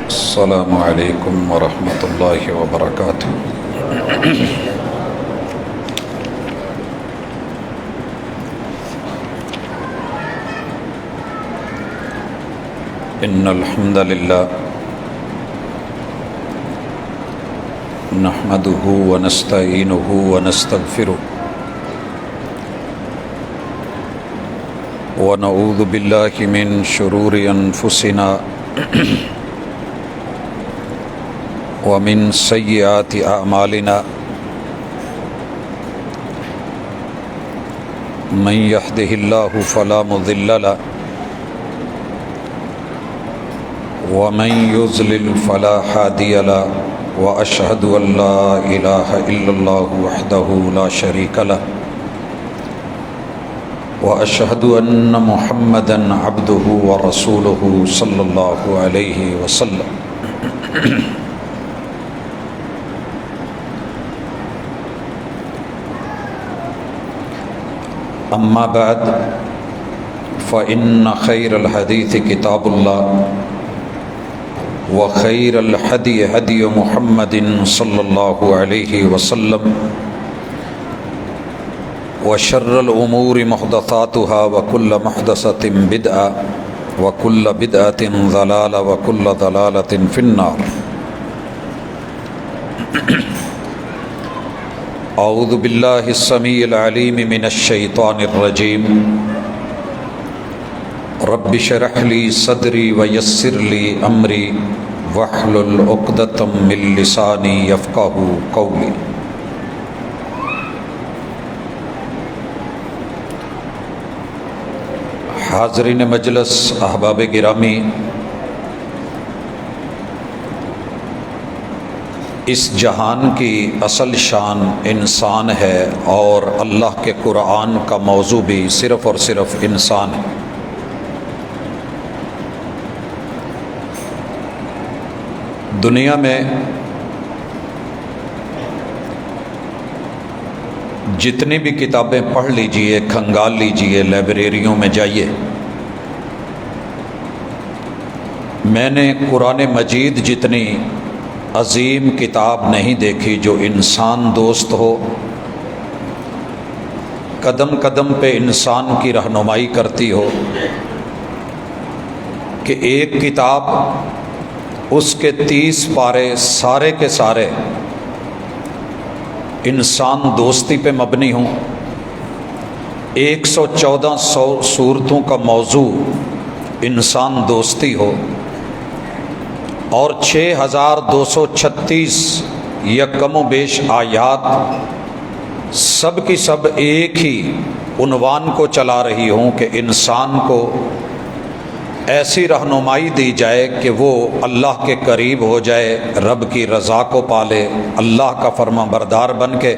السلام علیکم ورحمۃ اللہ وبرکاتہ۔ ان الحمد للہ نحمده ونستعینه ونستغفره ونعوذ باللہ من شرور انفسنا ومن سیئات اعمالنا من يهده الله فلا مضل له ومن يضلل فلا هادي له واشهد ان لا اله الا الله وحده لا شريك له واشهد ان محمدا عبده ورسوله صلی اللہ علیہ وسلم۔ اما بعد فإن خیر الحدیث کتاب اللہ وخیر الہدی ہدی محمد صلی اللہ علیہ وسلم وشر الامور محدثاتها وكل محدثة بدعة وكل بدعة ضلالة وكل ضلالة في النار۔ اعوذ باللہ السمیع العلیم من الشیطان الرجیم۔ رب اشرح لی صدری ویسر لی امری واحلل عقدۃ من لسانی یفقہوا قولی۔ حاضرین مجلس، احباب گرامی، اس جہان کی اصل شان انسان ہے اور اللہ کے قرآن کا موضوع بھی صرف اور صرف انسان ہے۔ دنیا میں جتنی بھی کتابیں پڑھ لیجئے، کھنگال لیجئے، لائبریریوں میں جائیے، میں نے قرآن مجید جتنی عظیم کتاب نہیں دیکھی جو انسان دوست ہو، قدم قدم پہ انسان کی رہنمائی کرتی ہو، کہ ایک کتاب اس کے 30 پارے سارے کے سارے انسان دوستی پہ مبنی ہوں، 114 سورتوں کا موضوع انسان دوستی ہو، اور 6236 یا کم و بیش آیات سب کی سب ایک ہی عنوان کو چلا رہی ہوں کہ انسان کو ایسی رہنمائی دی جائے کہ وہ اللہ کے قریب ہو جائے، رب کی رضا کو پالے، اللہ کا فرما بردار بن کے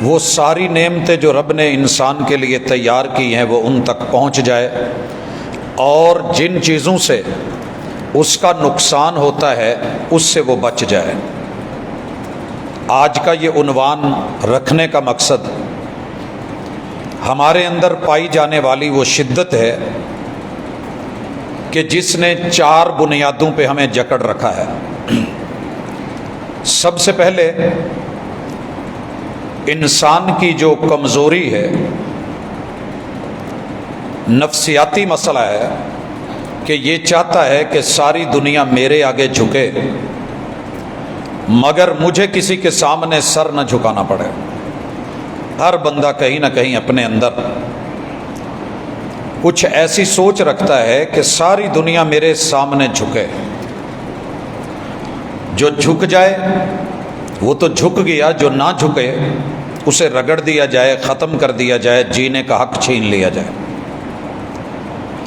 وہ ساری نعمتیں جو رب نے انسان کے لیے تیار کی ہیں وہ ان تک پہنچ جائے، اور جن چیزوں سے اس کا نقصان ہوتا ہے اس سے وہ بچ جائے۔ آج کا یہ عنوان رکھنے کا مقصد ہمارے اندر پائی جانے والی وہ شدت ہے کہ جس نے 4 بنیادوں پہ ہمیں جکڑ رکھا ہے۔ سب سے پہلے انسان کی جو کمزوری ہے، نفسیاتی مسئلہ ہے کہ یہ چاہتا ہے کہ ساری دنیا میرے آگے جھکے مگر مجھے کسی کے سامنے سر نہ جھکانا پڑے۔ ہر بندہ کہیں نہ کہیں اپنے اندر کچھ ایسی سوچ رکھتا ہے کہ ساری دنیا میرے سامنے جھکے، جو جھک جائے وہ تو جھک گیا، جو نہ جھکے اسے رگڑ دیا جائے، ختم کر دیا جائے، جینے کا حق چھین لیا جائے۔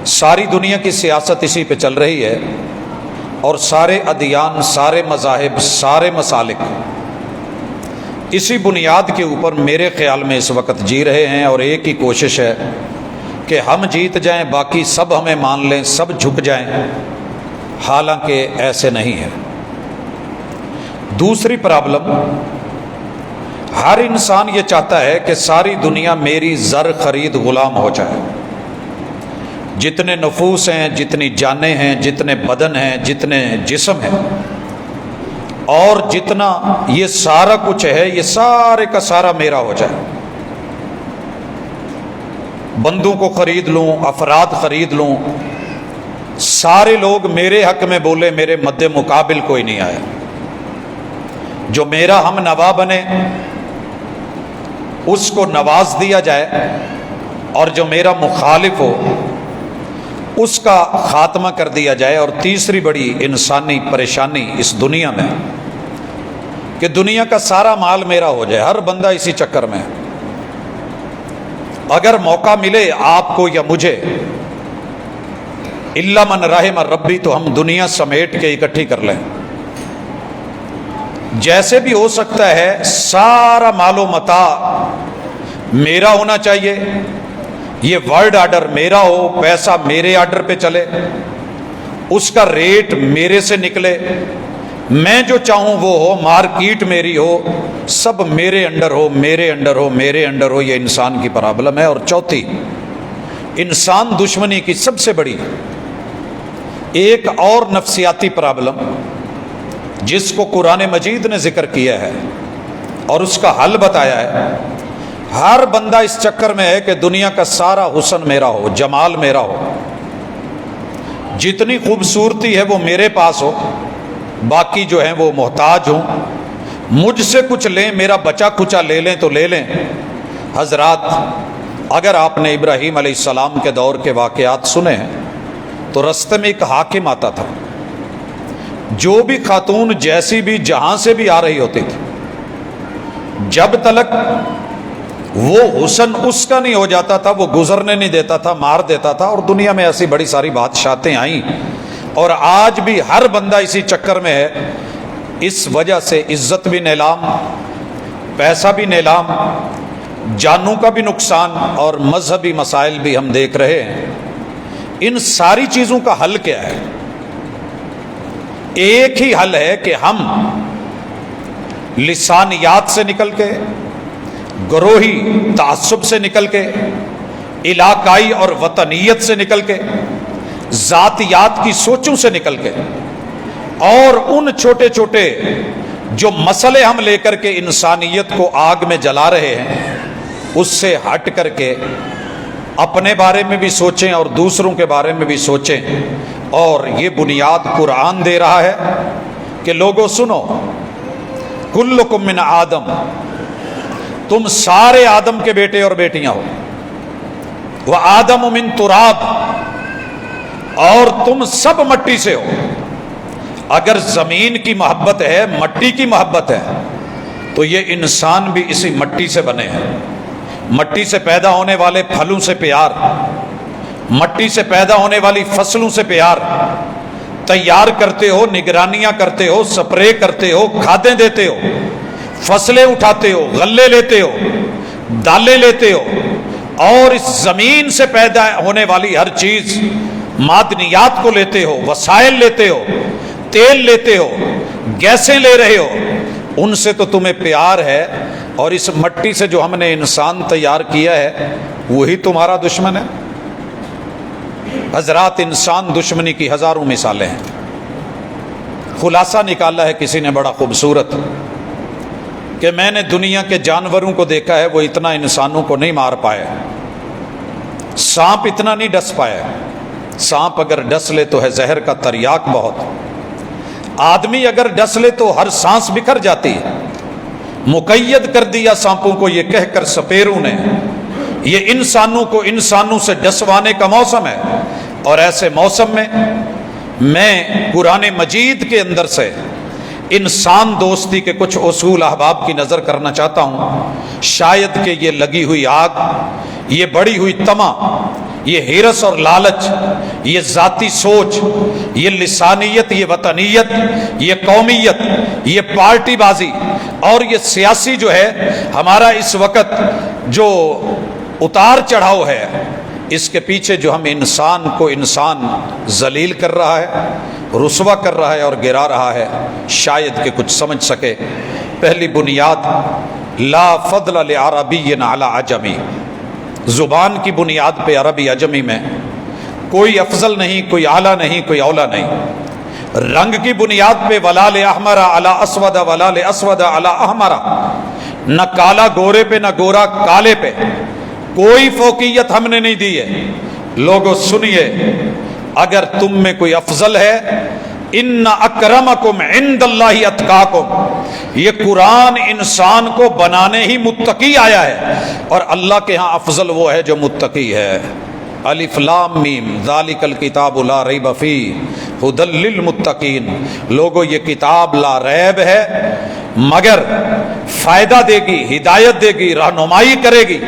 ساری دنیا کی سیاست اسی پہ چل رہی ہے، اور سارے ادیان، سارے مذاہب، سارے مسالک اسی بنیاد کے اوپر میرے خیال میں اس وقت جی رہے ہیں، اور ایک ہی کوشش ہے کہ ہم جیت جائیں، باقی سب ہمیں مان لیں، سب جھک جائیں، حالانکہ ایسے نہیں ہے۔ دوسری پرابلم، ہر انسان یہ چاہتا ہے کہ ساری دنیا میری زر خرید غلام ہو جائے، جتنے نفوس ہیں، جتنی جانیں ہیں، جتنے بدن ہیں، جتنے جسم ہیں، اور جتنا یہ سارا کچھ ہے، یہ سارے کا سارا میرا ہو جائے، بندوں کو خرید لوں، افراد خرید لوں، سارے لوگ میرے حق میں بولے، میرے مد مقابل کوئی نہیں آیا، جو میرا ہم نوا بنے اس کو نواز دیا جائے، اور جو میرا مخالف ہو اس کا خاتمہ کر دیا جائے۔ اور تیسری بڑی انسانی پریشانی اس دنیا میں کہ دنیا کا سارا مال میرا ہو جائے، ہر بندہ اسی چکر میں۔ اگر موقع ملے آپ کو یا مجھے، الا من رحم ربی، تو ہم دنیا سمیٹ کے اکٹھی کر لیں، جیسے بھی ہو سکتا ہے سارا مال و متاع میرا ہونا چاہیے، یہ ورلڈ آرڈر میرا ہو، پیسہ میرے آرڈر پہ چلے، اس کا ریٹ میرے سے نکلے، میں جو چاہوں وہ ہو، مارکیٹ میری ہو، سب میرے انڈر ہو، میرے انڈر ہو، میرے انڈر ہو۔ یہ انسان کی پرابلم ہے۔ اور چوتھی انسان دشمنی کی سب سے بڑی ایک اور نفسیاتی پرابلم جس کو قرآن مجید نے ذکر کیا ہے اور اس کا حل بتایا ہے، ہر بندہ اس چکر میں ہے کہ دنیا کا سارا حسن میرا ہو، جمال میرا ہو، جتنی خوبصورتی ہے وہ میرے پاس ہو، باقی جو ہیں وہ محتاج ہوں، مجھ سے کچھ لیں، میرا بچا کچا لے لیں تو لے لیں۔ حضرات، اگر آپ نے ابراہیم علیہ السلام کے دور کے واقعات سنے ہیں تو رستے میں ایک حاکم آتا تھا، جو بھی خاتون جیسی بھی جہاں سے بھی آ رہی ہوتی تھی، جب تلک وہ حسن اس کا نہیں ہو جاتا تھا وہ گزرنے نہیں دیتا تھا، مار دیتا تھا۔ اور دنیا میں ایسی بڑی ساری بادشاہتیں آئیں، اور آج بھی ہر بندہ اسی چکر میں ہے۔ اس وجہ سے عزت بھی نیلام، پیسہ بھی نیلام، جانوں کا بھی نقصان، اور مذہبی مسائل بھی ہم دیکھ رہے ہیں۔ ان ساری چیزوں کا حل کیا ہے؟ ایک ہی حل ہے کہ ہم لسانیات سے نکل کے، گروہی تعصب سے نکل کے، علاقائی اور وطنیت سے نکل کے، ذاتیات کی سوچوں سے نکل کے، اور ان چھوٹے چھوٹے جو مسئلے ہم لے کر کے انسانیت کو آگ میں جلا رہے ہیں، اس سے ہٹ کر کے اپنے بارے میں بھی سوچیں اور دوسروں کے بارے میں بھی سوچیں۔ اور یہ بنیاد قرآن دے رہا ہے کہ لوگوں سنو، کلکم من آدم، تم سارے آدم کے بیٹے اور بیٹیاں ہو، وآدم من تراب، اور تم سب مٹی سے ہو۔ اگر زمین کی محبت ہے، مٹی کی محبت ہے، تو یہ انسان بھی اسی مٹی سے بنے ہیں۔ مٹی سے پیدا ہونے والے پھلوں سے پیار، مٹی سے پیدا ہونے والی فصلوں سے پیار، تیار کرتے ہو، نگرانیاں کرتے ہو، سپرے کرتے ہو، کھادیں دیتے ہو، فصلیں اٹھاتے ہو، غلے لیتے ہو، دالیں لیتے ہو، اور اس زمین سے پیدا ہونے والی ہر چیز، معدنیات کو لیتے ہو، وسائل لیتے ہو، تیل لیتے ہو، گیسیں لے رہے ہو، ان سے تو تمہیں پیار ہے۔ اور اس مٹی سے جو ہم نے انسان تیار کیا ہے وہی تمہارا دشمن ہے۔ حضرات، انسان دشمنی کی ہزاروں مثالیں ہیں۔ خلاصہ نکالا ہے کسی نے بڑا خوبصورت کہ میں نے دنیا کے جانوروں کو دیکھا ہے، وہ اتنا انسانوں کو نہیں مار پائے، سانپ اتنا نہیں ڈس پائے، سانپ اگر ڈس لے تو ہے زہر کا تریاک بہت، آدمی اگر ڈس لے تو ہر سانس بکھر جاتی ہے۔ مقید کر دیا سانپوں کو یہ کہہ کر سپیروں نے، یہ انسانوں کو انسانوں سے ڈسوانے کا موسم ہے۔ اور ایسے موسم میں قرآن مجید کے اندر سے انسان دوستی کے کچھ اصول احباب کی نظر کرنا چاہتا ہوں۔ شاید کہ یہ لگی ہوئی آگ، یہ بڑی ہوئی طمع، یہ ہرس اور لالچ، یہ ذاتی سوچ، یہ لسانیت، یہ وطنیت، یہ قومیت، یہ پارٹی بازی اور یہ سیاسی جو ہے ہمارا اس وقت جو اتار چڑھاؤ ہے، اس کے پیچھے جو ہم انسان کو انسان ذلیل کر رہا ہے، رسوا کر رہا ہے اور گرا رہا ہے، شاید کہ کچھ سمجھ سکے۔ پہلی بنیاد، لا فضل لعربی علی عجمی، زبان کی بنیاد پہ عربی عجمی میں کوئی افضل نہیں، کوئی اعلیٰ نہیں، کوئی اولا نہیں۔ رنگ کی بنیاد پہ ولال احمر علی اسود ولال اسود علی احمر، نہ کالا گورے پہ نہ گورا کالے پہ، کوئی فوقیت ہم نے نہیں دی ہے۔ لوگوں سنیے، اگر تم میں کوئی افضل ہے، ان اکرمکم عند اللہ اتقاکم، یہ قرآن انسان کو بنانے ہی متقی آیا ہے، اور اللہ کے ہاں افضل وہ ہے جو متقی ہے۔ الف لام میم ذالک الکتاب لا ریب فیہ ھدی للمتقین۔ لوگوں یہ کتاب لا ریب ہے، مگر فائدہ دے گی، ہدایت دے گی، رہنمائی کرے گی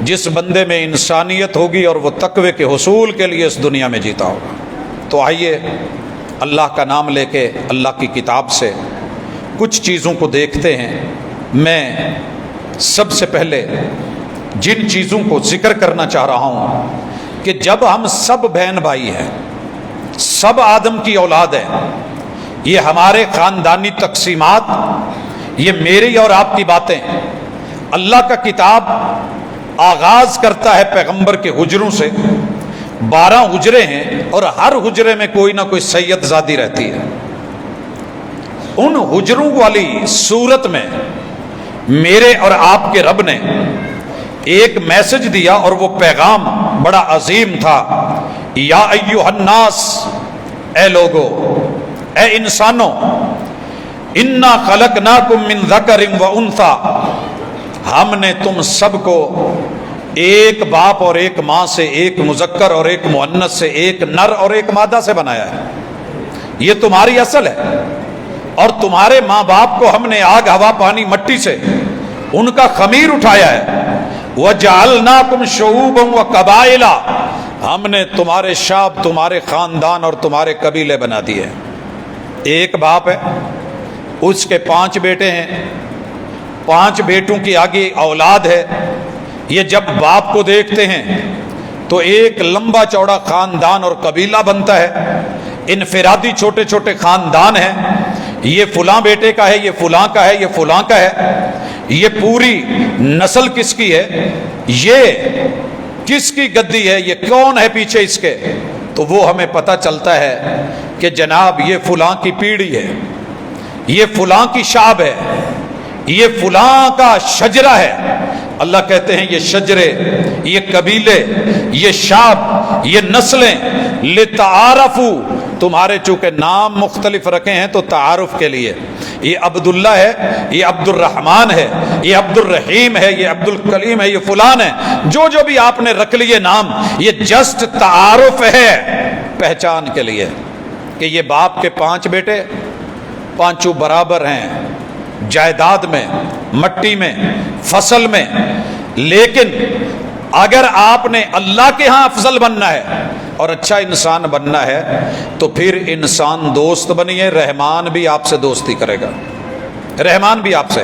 جس بندے میں انسانیت ہوگی اور وہ تقوی کے حصول کے لیے اس دنیا میں جیتا ہوگا۔ تو آئیے اللہ کا نام لے کے اللہ کی کتاب سے کچھ چیزوں کو دیکھتے ہیں۔ میں سب سے پہلے جن چیزوں کو ذکر کرنا چاہ رہا ہوں کہ جب ہم سب بہن بھائی ہیں، سب آدم کی اولاد ہیں، یہ ہمارے خاندانی تقسیمات، یہ میری اور آپ کی باتیں، اللہ کا کتاب آغاز کرتا ہے پیغمبر کے حجروں سے۔ 12 حجرے ہیں اور ہر حجرے میں کوئی نہ کوئی سید زادی رہتی ہے۔ ان حجروں والی صورت میں میرے اور آپ کے رب نے ایک میسج دیا، اور وہ پیغام بڑا عظیم تھا۔ یا ایھا الناس، اے لوگو، اے انسانوں، انا خلقناکم من ذکر و انثی، ہم نے تم سب کو ایک باپ اور ایک ماں سے، ایک مذکر اور ایک مؤنث سے، ایک نر اور ایک مادہ سے بنایا ہے۔ یہ تمہاری اصل ہے، اور تمہارے ماں باپ کو ہم نے آگ ہوا پانی مٹی سے ان کا خمیر اٹھایا ہے۔ وَجَعَلْنَاكُمْ شُعُوبًا وَقَبَائِلًا، ہم نے تمہارے شعب، تمہارے خاندان اور تمہارے قبیلے بنا دیے۔ ایک باپ ہے، اس کے 5 بیٹے ہیں، 5 بیٹوں کی آگے اولاد ہے۔ یہ جب باپ کو دیکھتے ہیں تو ایک لمبا چوڑا خاندان اور قبیلہ بنتا ہے۔ انفرادی چھوٹے چھوٹے خاندان ہیں، یہ فلاں بیٹے کا ہے، یہ فلاں کا ہے، یہ فلاں کا ہے، یہ پوری نسل کس کی ہے، یہ کس کی گدی ہے، یہ کون ہے پیچھے اس کے، تو وہ ہمیں پتہ چلتا ہے کہ جناب یہ فلاں کی پیڑھی ہے، یہ فلاں کی شعب ہے، یہ فلاں کا شجرہ ہے۔ اللہ کہتے ہیں یہ شجرے، یہ قبیلے، یہ شعب، یہ نسلیں لتعارفوا، تمہارے چونکہ نام مختلف رکھے ہیں تو تعارف کے لیے، یہ عبداللہ ہے، یہ عبد الرحمن ہے، یہ عبد الرحیم ہے، یہ عبد الکلیم ہے، یہ فلان ہے، جو بھی آپ نے رکھ لیے نام، یہ جسٹ تعارف ہے، پہچان کے لیے کہ یہ باپ کے 5 بیٹے، 5 برابر ہیں جائیداد میں، مٹی میں، فصل میں۔ لیکن اگر آپ نے اللہ کے ہاں افضل بننا ہے اور اچھا انسان بننا ہے تو پھر انسان دوست بنیے، رحمان بھی آپ سے دوستی کرے گا، رحمان بھی آپ سے۔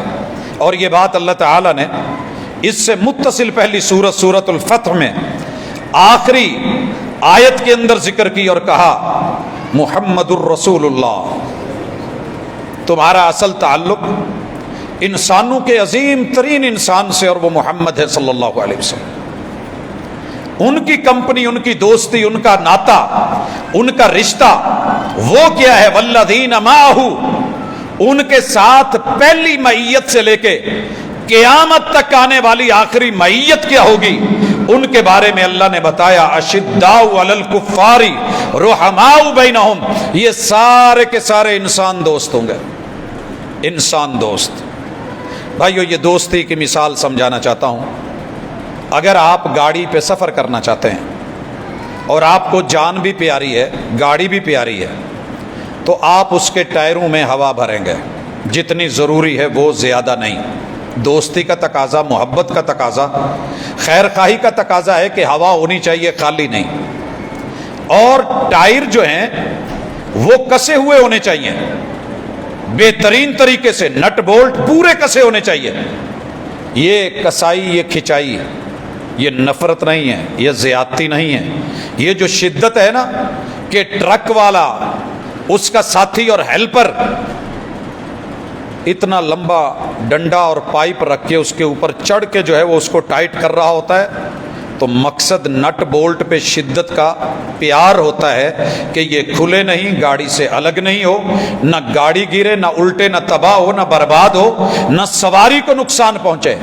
اور یہ بات اللہ تعالیٰ نے اس سے متصل پہلی سورت الفتح میں آخری آیت کے اندر ذکر کی اور کہا محمد الرسول اللہ، تمہارا اصل تعلق انسانوں کے عظیم ترین انسان سے، اور وہ محمد ہے صلی اللہ علیہ وسلم۔ ان کی کمپنی، ان کی دوستی، ان کا ناتا، ان کا رشتہ وہ کیا ہے؟ والذین معہ، ان کے ساتھ پہلی معیت سے لے کے قیامت تک آنے والی آخری معیت کیا ہوگی، ان کے بارے میں اللہ نے بتایا اشداء علی الکفار رحماء بینہم، یہ سارے کے سارے انسان دوست ہوں گے، انسان دوست۔ بھائیو، یہ دوستی کی مثال سمجھانا چاہتا ہوں۔ اگر آپ گاڑی پہ سفر کرنا چاہتے ہیں اور آپ کو جان بھی پیاری ہے، گاڑی بھی پیاری ہے، تو آپ اس کے ٹائروں میں ہوا بھریں گے، جتنی ضروری ہے وہ زیادہ نہیں۔ دوستی کا تقاضا، محبت کا تقاضا، خیر خواہی کا تقاضا ہے کہ ہوا ہونی چاہیے، خالی نہیں۔ اور ٹائر جو ہیں وہ کسے ہوئے ہونے چاہیے، بہترین طریقے سے، نٹ بولٹ پورے کسے ہونے چاہیے۔ یہ کسائی، یہ کھچائی، یہ نفرت نہیں ہے، یہ زیادتی نہیں ہے، یہ جو شدت ہے نا کہ ٹرک والا، اس کا ساتھی اور ہیلپر اتنا لمبا ڈنڈا اور پائپ رکھ کے اس کے اوپر چڑھ کے جو ہے وہ اس کو ٹائٹ کر رہا ہوتا ہے، تو مقصد نٹ بولٹ پہ شدت کا پیار ہوتا ہے کہ یہ کھلے نہیں، گاڑی سے الگ نہیں ہو، نہ گاڑی گرے، نہ الٹے، نہ تباہ ہو، نہ برباد ہو، نہ سواری کو نقصان پہنچے۔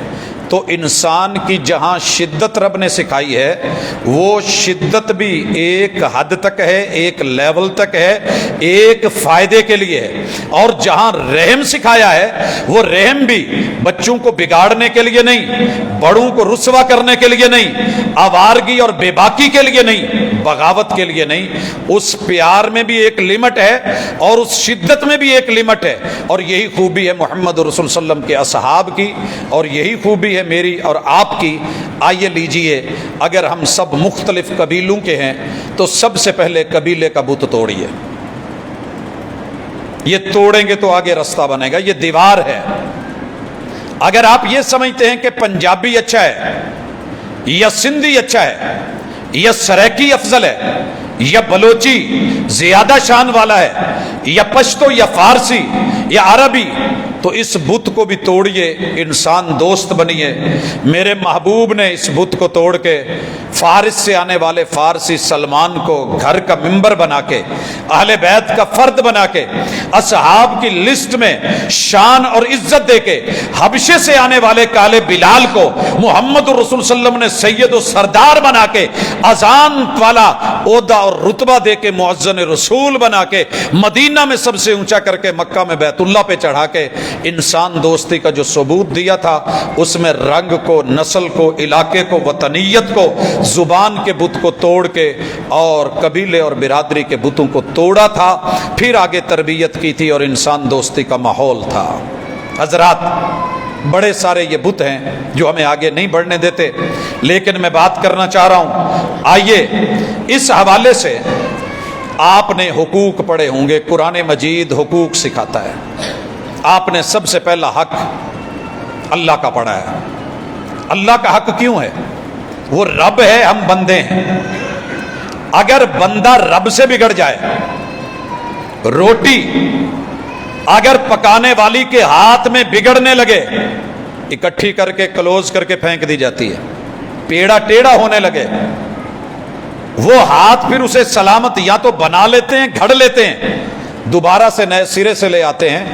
تو انسان کی جہاں شدت رب نے سکھائی ہے وہ شدت بھی ایک حد تک ہے، ایک لیول تک ہے، ایک فائدے کے لیے ہے۔ اور جہاں رحم سکھایا ہے وہ رحم بھی بچوں کو بگاڑنے کے لیے نہیں، بڑوں کو رسوا کرنے کے لیے نہیں، آوارگی اور بے باکی کے لیے نہیں، بغاوت کے لیے نہیں۔ اس پیار میں بھی ایک لمٹ ہے اور اس شدت میں بھی ایک لمٹ ہے، اور یہی خوبی ہے محمد رسول صلی اللہ علیہ وسلم کے اصحاب کی، اور یہی خوبی ہے میری اور آپ کی۔ آئیے لیجئے، اگر ہم سب مختلف قبیلوں کے ہیں تو سب سے پہلے قبیلے کا بت توڑیے۔ یہ توڑیں گے تو آگے رستہ بنے گا، یہ دیوار ہے۔ اگر آپ یہ سمجھتے ہیں کہ پنجابی اچھا ہے یا سندھی اچھا ہے یا سریکی افضل ہے یا بلوچی زیادہ شان والا ہے یا پشتو یا فارسی یا عربی، تو اس بت کو بھی توڑیے، انسان دوست بنیے۔ میرے محبوب نے اس بت کو توڑ کے فارس سے آنے والے فارسی سلمان کو گھر کا ممبر بنا کے، اہل بیت کا فرد بنا کے، اصحاب کی لسٹ میں شان اور عزت دے کے، حبشے سے آنے والے کالے بلال کو محمد رسول صلی اللہ علیہ وسلم نے سید و سردار بنا کے، اذان والا عہدہ اور رتبہ دے کے مؤذن رسول بنا کے، مدینہ میں سب سے اونچا کر کے مکہ میں بیت اللہ پہ چڑھا کے انسان دوستی کا جو ثبوت دیا تھا، اس میں رنگ کو، نسل کو، علاقے کو، وطنیت کو، زبان کے بت کو توڑ کے اور قبیلے اور برادری کے بتوں کو توڑا تھا، پھر آگے تربیت کی تھی اور انسان دوستی کا ماحول تھا۔ حضرات، بڑے سارے یہ بت ہیں جو ہمیں آگے نہیں بڑھنے دیتے، لیکن میں بات کرنا چاہ رہا ہوں۔ آئیے اس حوالے سے، آپ نے حقوق پڑھے ہوں گے، قرآن مجید حقوق سکھاتا ہے۔ آپ نے سب سے پہلا حق اللہ کا پڑھا ہے۔ اللہ کا حق کیوں ہے؟ وہ رب ہے، ہم بندے ہیں۔ اگر بندہ رب سے بگڑ جائے، روٹی اگر پکانے والی کے ہاتھ میں بگڑنے لگے، اکٹھی کر کے کلوز کر کے پھینک دی جاتی ہے، پیڑا ٹیڑھا ہونے لگے، وہ ہاتھ پھر اسے سلامت یا تو بنا لیتے ہیں، گھڑ لیتے ہیں، دوبارہ سے نئے سرے سے لے آتے ہیں۔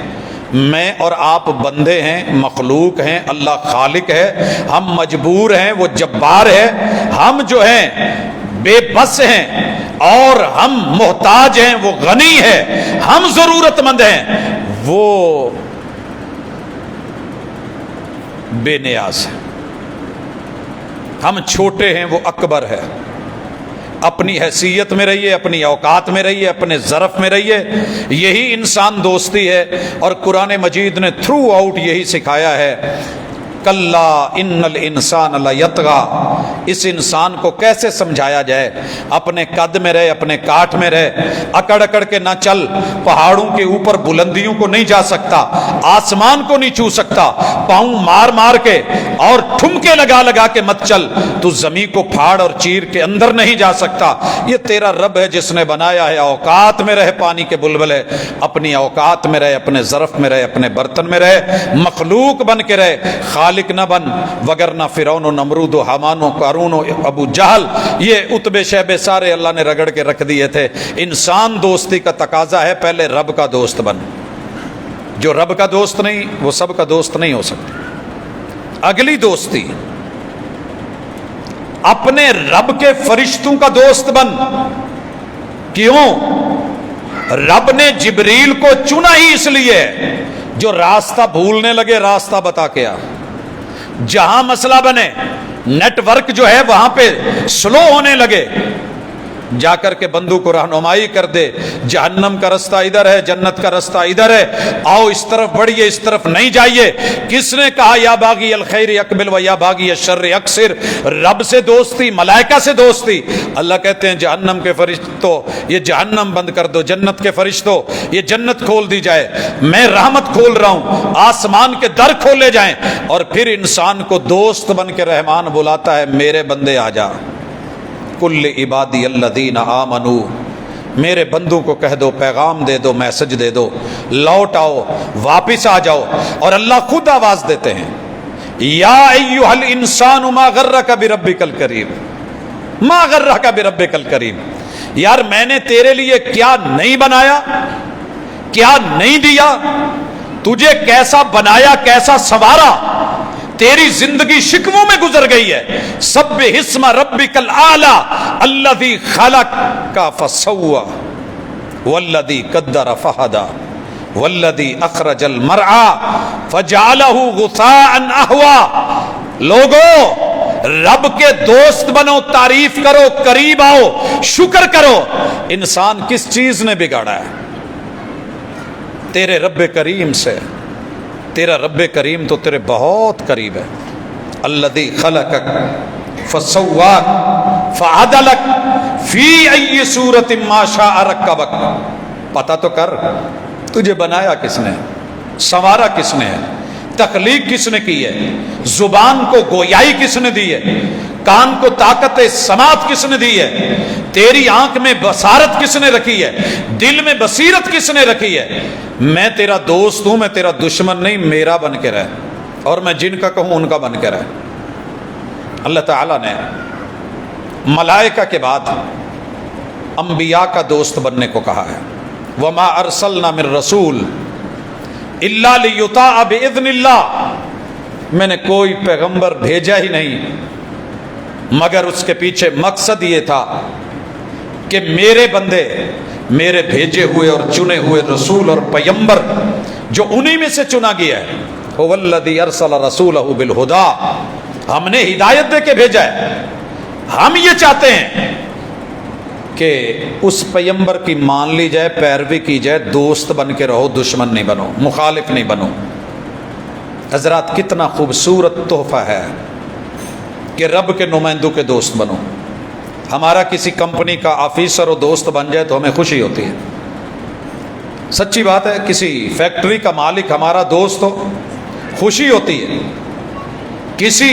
میں اور آپ بندے ہیں، مخلوق ہیں، اللہ خالق ہے، ہم مجبور ہیں، وہ جبار ہے، ہم جو ہیں بے بس ہیں اور ہم محتاج ہیں، وہ غنی ہے، ہم ضرورت مند ہیں، وہ بے نیاز ہے، ہم چھوٹے ہیں، وہ اکبر ہے۔ اپنی حیثیت میں رہیے، اپنی اوقات میں رہیے، اپنے ظرف میں رہیے، یہی انسان دوستی ہے۔ اور قرآن مجید نے تھرو آؤٹ یہی سکھایا ہے، کلا ان الانسان لیطغی۔ اس انسان کو کیسے سمجھایا جائے؟ اپنے قد میں رہے، اپنے کاٹ میں رہے، اکڑ اکڑ کے نہ چل، پہاڑوں کے اوپر بلندیوں کو نہیں جا سکتا، آسمان کو نہیں چھو سکتا، پاؤں مار مار کے اور ٹھمکے لگا لگا کے مت چل، تو زمین کو پھاڑ اور چیر کے اندر نہیں جا سکتا۔ یہ تیرا رب ہے جس نے بنایا ہے، اوقات میں رہے، پانی کے بلبلے، اپنی اوقات میں رہے، اپنے ظرف میں رہے، اپنے برتن میں رہے، مخلوق بن کے رہے، خالق نہ بن، وگرنہ فرعون و نمرود و حامان و قارون و ابو جہل، یہ اتبے شیبے سارے اللہ نے رگڑ کے رکھ دیے تھے۔ انسان دوستی کا تقاضا ہے پہلے رب کا دوست بن۔ جو رب کا دوست نہیں، وہ سب کا دوست نہیں ہو سکتا۔ اگلی دوستی، اپنے رب کے فرشتوں کا دوست بن۔ کیوں؟ رب نے جبریل کو چنا ہی اس لیے، جو راستہ بھولنے لگے راستہ بتا کے آ، جہاں مسئلہ بنے، نیٹ ورک جو ہے وہاں پہ سلو ہونے لگے، جا کر کے بندوں کو رہنمائی کر دے، جہنم کا رستہ ادھر ہے، جنت کا رستہ ادھر ہے، آؤ اس طرف بڑھیے، اس طرف نہیں جائیے۔ کس نے کہا یا باغی الخیر اقبل و یا باغی الشر اقصر؟ رب سے دوستی، ملائکہ سے دوستی۔ اللہ کہتے ہیں جہنم کے فرشتوں، یہ جہنم بند کر دو، جنت کے فرشتوں یہ جنت کھول دی جائے، میں رحمت کھول رہا ہوں، آسمان کے در کھولے جائیں، اور پھر انسان کو دوست بن کے رحمان بلاتا ہے، میرے بندے آ جا، کل عبادی الذین آمنو، میرے بندوں کو کہہ دو، پیغام دے دو، میسج دے دو، لوٹ آؤ، واپس آ جاؤ۔ اور اللہ خود آواز دیتے ہیں، یا ایھا الانسان ما غرک بربک الکریم، ما غرک بربک الکریم، یار میں نے تیرے لیے کیا نہیں بنایا، کیا نہیں دیا، تجھے کیسا بنایا، کیسا سنوارا، تیری زندگی شکووں میں گزر گئی ہے۔ سبح اسم ربک الاعلی الذی خلق فسوی والذی قدر فہدی والذی اخرج المرعى فجعلہ غثاء احوی۔ لوگو رب کے دوست بنو، تعریف کرو، قریب آؤ، شکر کرو۔ انسان کس چیز نے بگاڑا ہے؟ تیرے رب کریم سے۔ تیرا رب کریم تو تیرے بہت قریب ہے۔ الذی خلقک فسواک فعدلک فی ای صورت ما شاء رکبک۔ پتہ تو کر تجھے بنایا کس نے، سنوارا کس نے ہے، تخلیق کس نے کی ہے، زبان کو گویائی کس نے دی ہے، کان کو طاقت سماعت کس نے دی ہے، تیری آنکھ میں بصارت کس نے رکھی ہے، دل میں بصیرت کس نے رکھی ہے۔ میں تیرا دوست ہوں، میں تیرا دشمن نہیں، میرا بن کے رہ، اور میں جن کا کہوں ان کا بن کے رہ۔ اللہ تعالیٰ نے ملائکہ کے بعد انبیاء کا دوست بننے کو کہا ہے۔ وما ارسلنا من رسول الا لیطاع باذن اللہ، میں نے کوئی پیغمبر بھیجا ہی نہیں مگر اس کے پیچھے مقصد یہ تھا کہ میرے بندے، میرے بھیجے ہوئے اور چنے ہوئے رسول اور پیغمبر جو انہی میں سے چنا گیا ہے، هو الذی ارسل رسولہ بالہدی، ہم نے ہدایت دے کے بھیجا ہے۔ ہم یہ چاہتے ہیں کہ اس پیغمبر کی مان لی جائے، پیروی کی جائے، دوست بن کے رہو، دشمن نہیں بنو، مخالف نہیں بنو۔ حضرات کتنا خوبصورت تحفہ ہے کہ رب کے نمائندوں کے دوست بنو۔ ہمارا کسی کمپنی کا آفیسر و دوست بن جائے تو ہمیں خوشی ہوتی ہے، سچی بات ہے۔ کسی فیکٹری کا مالک ہمارا دوست ہو، خوشی ہوتی ہے۔ کسی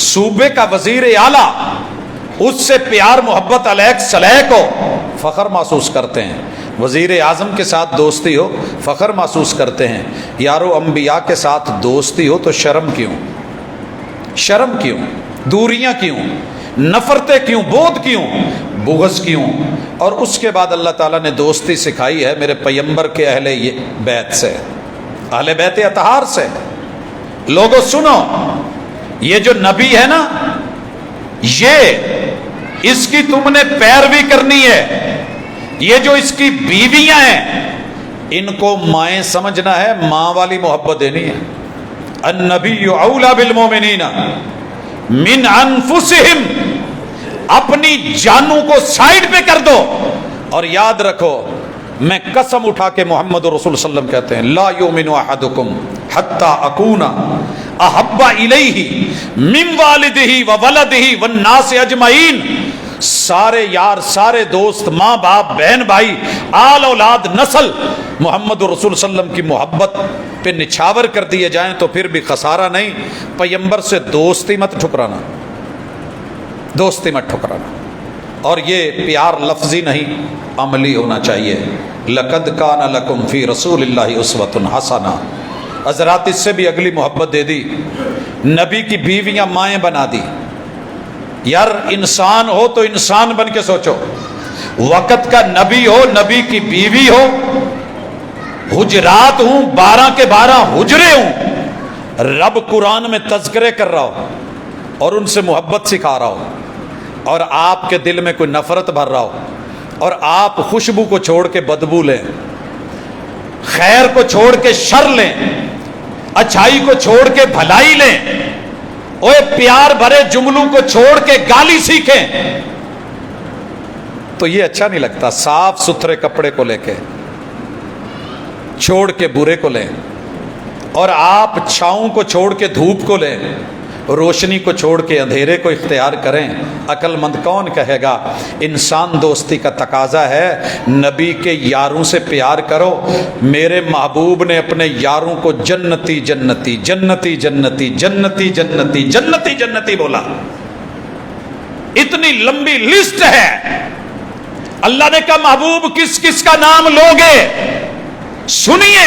صوبے کا وزیر اعلیٰ، اس سے پیار محبت علیک سلیک ہو، فخر محسوس کرتے ہیں۔ وزیر اعظم کے ساتھ دوستی ہو، فخر محسوس کرتے ہیں۔ یارو انبیاء کے ساتھ دوستی ہو تو شرم کیوں، شرم کیوں، دوریاں کیوں، نفرتیں کیوں، بودھ کیوں، بغض کیوں؟ اور اس کے بعد اللہ تعالیٰ نے دوستی سکھائی ہے میرے پیغمبر کے اہل بیت سے، اہل بیت اطہار سے۔ لوگوں سنو، یہ جو نبی ہے نا، یہ اس کی تم نے پیروی کرنی ہے۔ یہ جو اس کی بیویاں ہیں، ان کو مائیں سمجھنا ہے، ماں والی محبت دینی ہے۔ النبی اولی بالمؤمنین من انفسہم، اپنی جانوں کو سائیڈ پہ کر دو، اور یاد رکھو، میں قسم اٹھا کے محمد رسول صلی اللہ علیہ وسلم کہتے ہیں، لا یؤمن احدکم حتی اکون احب الیہ من والدہ وولدہ والناس اجمعین۔ سارے یار، سارے دوست، ماں باپ، بہن بھائی، آل اولاد، نسل محمد رسول صلی اللہ علیہ وسلم کی محبت پہ نچھاور کر دیے جائیں تو پھر بھی خسارہ نہیں۔ پیغمبر سے دوستی مت ٹھکرانا، دوستی مت ٹھکرانا۔ اور یہ پیار لفظی نہیں، عملی ہونا چاہیے۔ لقد کان لکم فی رسول اللہ اسوۃ حسنہ۔ حضرات اس سے بھی اگلی محبت دے دی، نبی کی بیویاں مائیں بنا دی۔ یار انسان ہو تو انسان بن کے سوچو، وقت کا نبی ہو، نبی کی بیوی ہو، حجرات ہوں، 12 کے 12 حجرے ہوں، رب قرآن میں تذکرے کر رہا ہو اور ان سے محبت سکھا رہا ہو، اور آپ کے دل میں کوئی نفرت بھر رہا ہو، اور آپ خوشبو کو چھوڑ کے بدبو لیں، خیر کو چھوڑ کے شر لیں، اچھائی کو چھوڑ کے بھلائی لیں، اوے پیار بھرے جملوں کو چھوڑ کے گالی سیکھیں، تو یہ اچھا نہیں لگتا۔ صاف ستھرے کپڑے کو لے کے چھوڑ کے برے کو لیں، اور آپ چھاؤں کو چھوڑ کے دھوپ کو لیں، روشنی کو چھوڑ کے اندھیرے کو اختیار کریں۔ عقل مند کون کہے گا؟ انسان دوستی کا تقاضا ہے، نبی کے یاروں سے پیار کرو۔ میرے محبوب نے اپنے یاروں کو جنتی جنتی جنتی جنتی جنتی جنتی جنتی جنتی بولا۔ اتنی لمبی لسٹ ہے۔ اللہ نے کہا محبوب کس کس کا نام لوگے؟ سنیے،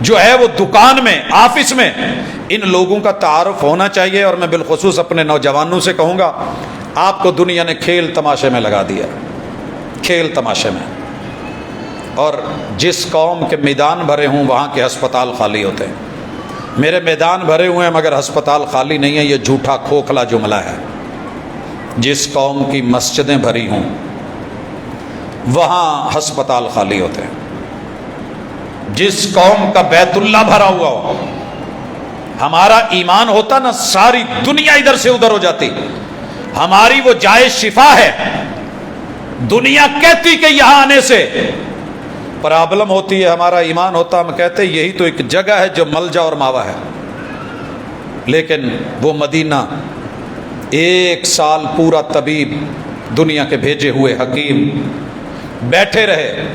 جو ہے وہ دکان میں، آفس میں، ان لوگوں کا تعارف ہونا چاہیے۔ اور میں بالخصوص اپنے نوجوانوں سے کہوں گا، آپ کو دنیا نے کھیل تماشے میں لگا دیا، کھیل تماشے میں۔ اور جس قوم کے میدان بھرے ہوں وہاں کے ہسپتال خالی ہوتے ہیں۔ میرے میدان بھرے ہوئے ہیں مگر ہسپتال خالی نہیں ہے، یہ جھوٹا کھوکھلا جملہ ہے۔ جس قوم کی مسجدیں بھری ہوں وہاں ہسپتال خالی ہوتے ہیں۔ جس قوم کا بیت اللہ بھرا ہوا ہو، ہمارا ایمان ہوتا نا، ساری دنیا ادھر سے ادھر ہو جاتی۔ ہماری وہ جائے شفا ہے، دنیا کہتی کہ یہاں آنے سے پرابلم ہوتی ہے، ہمارا ایمان ہوتا ہم کہتے یہی تو ایک جگہ ہے جو ملجا اور ماوا ہے۔ لیکن وہ مدینہ، 1 سال پورا طبیب، دنیا کے بھیجے ہوئے حکیم بیٹھے رہے،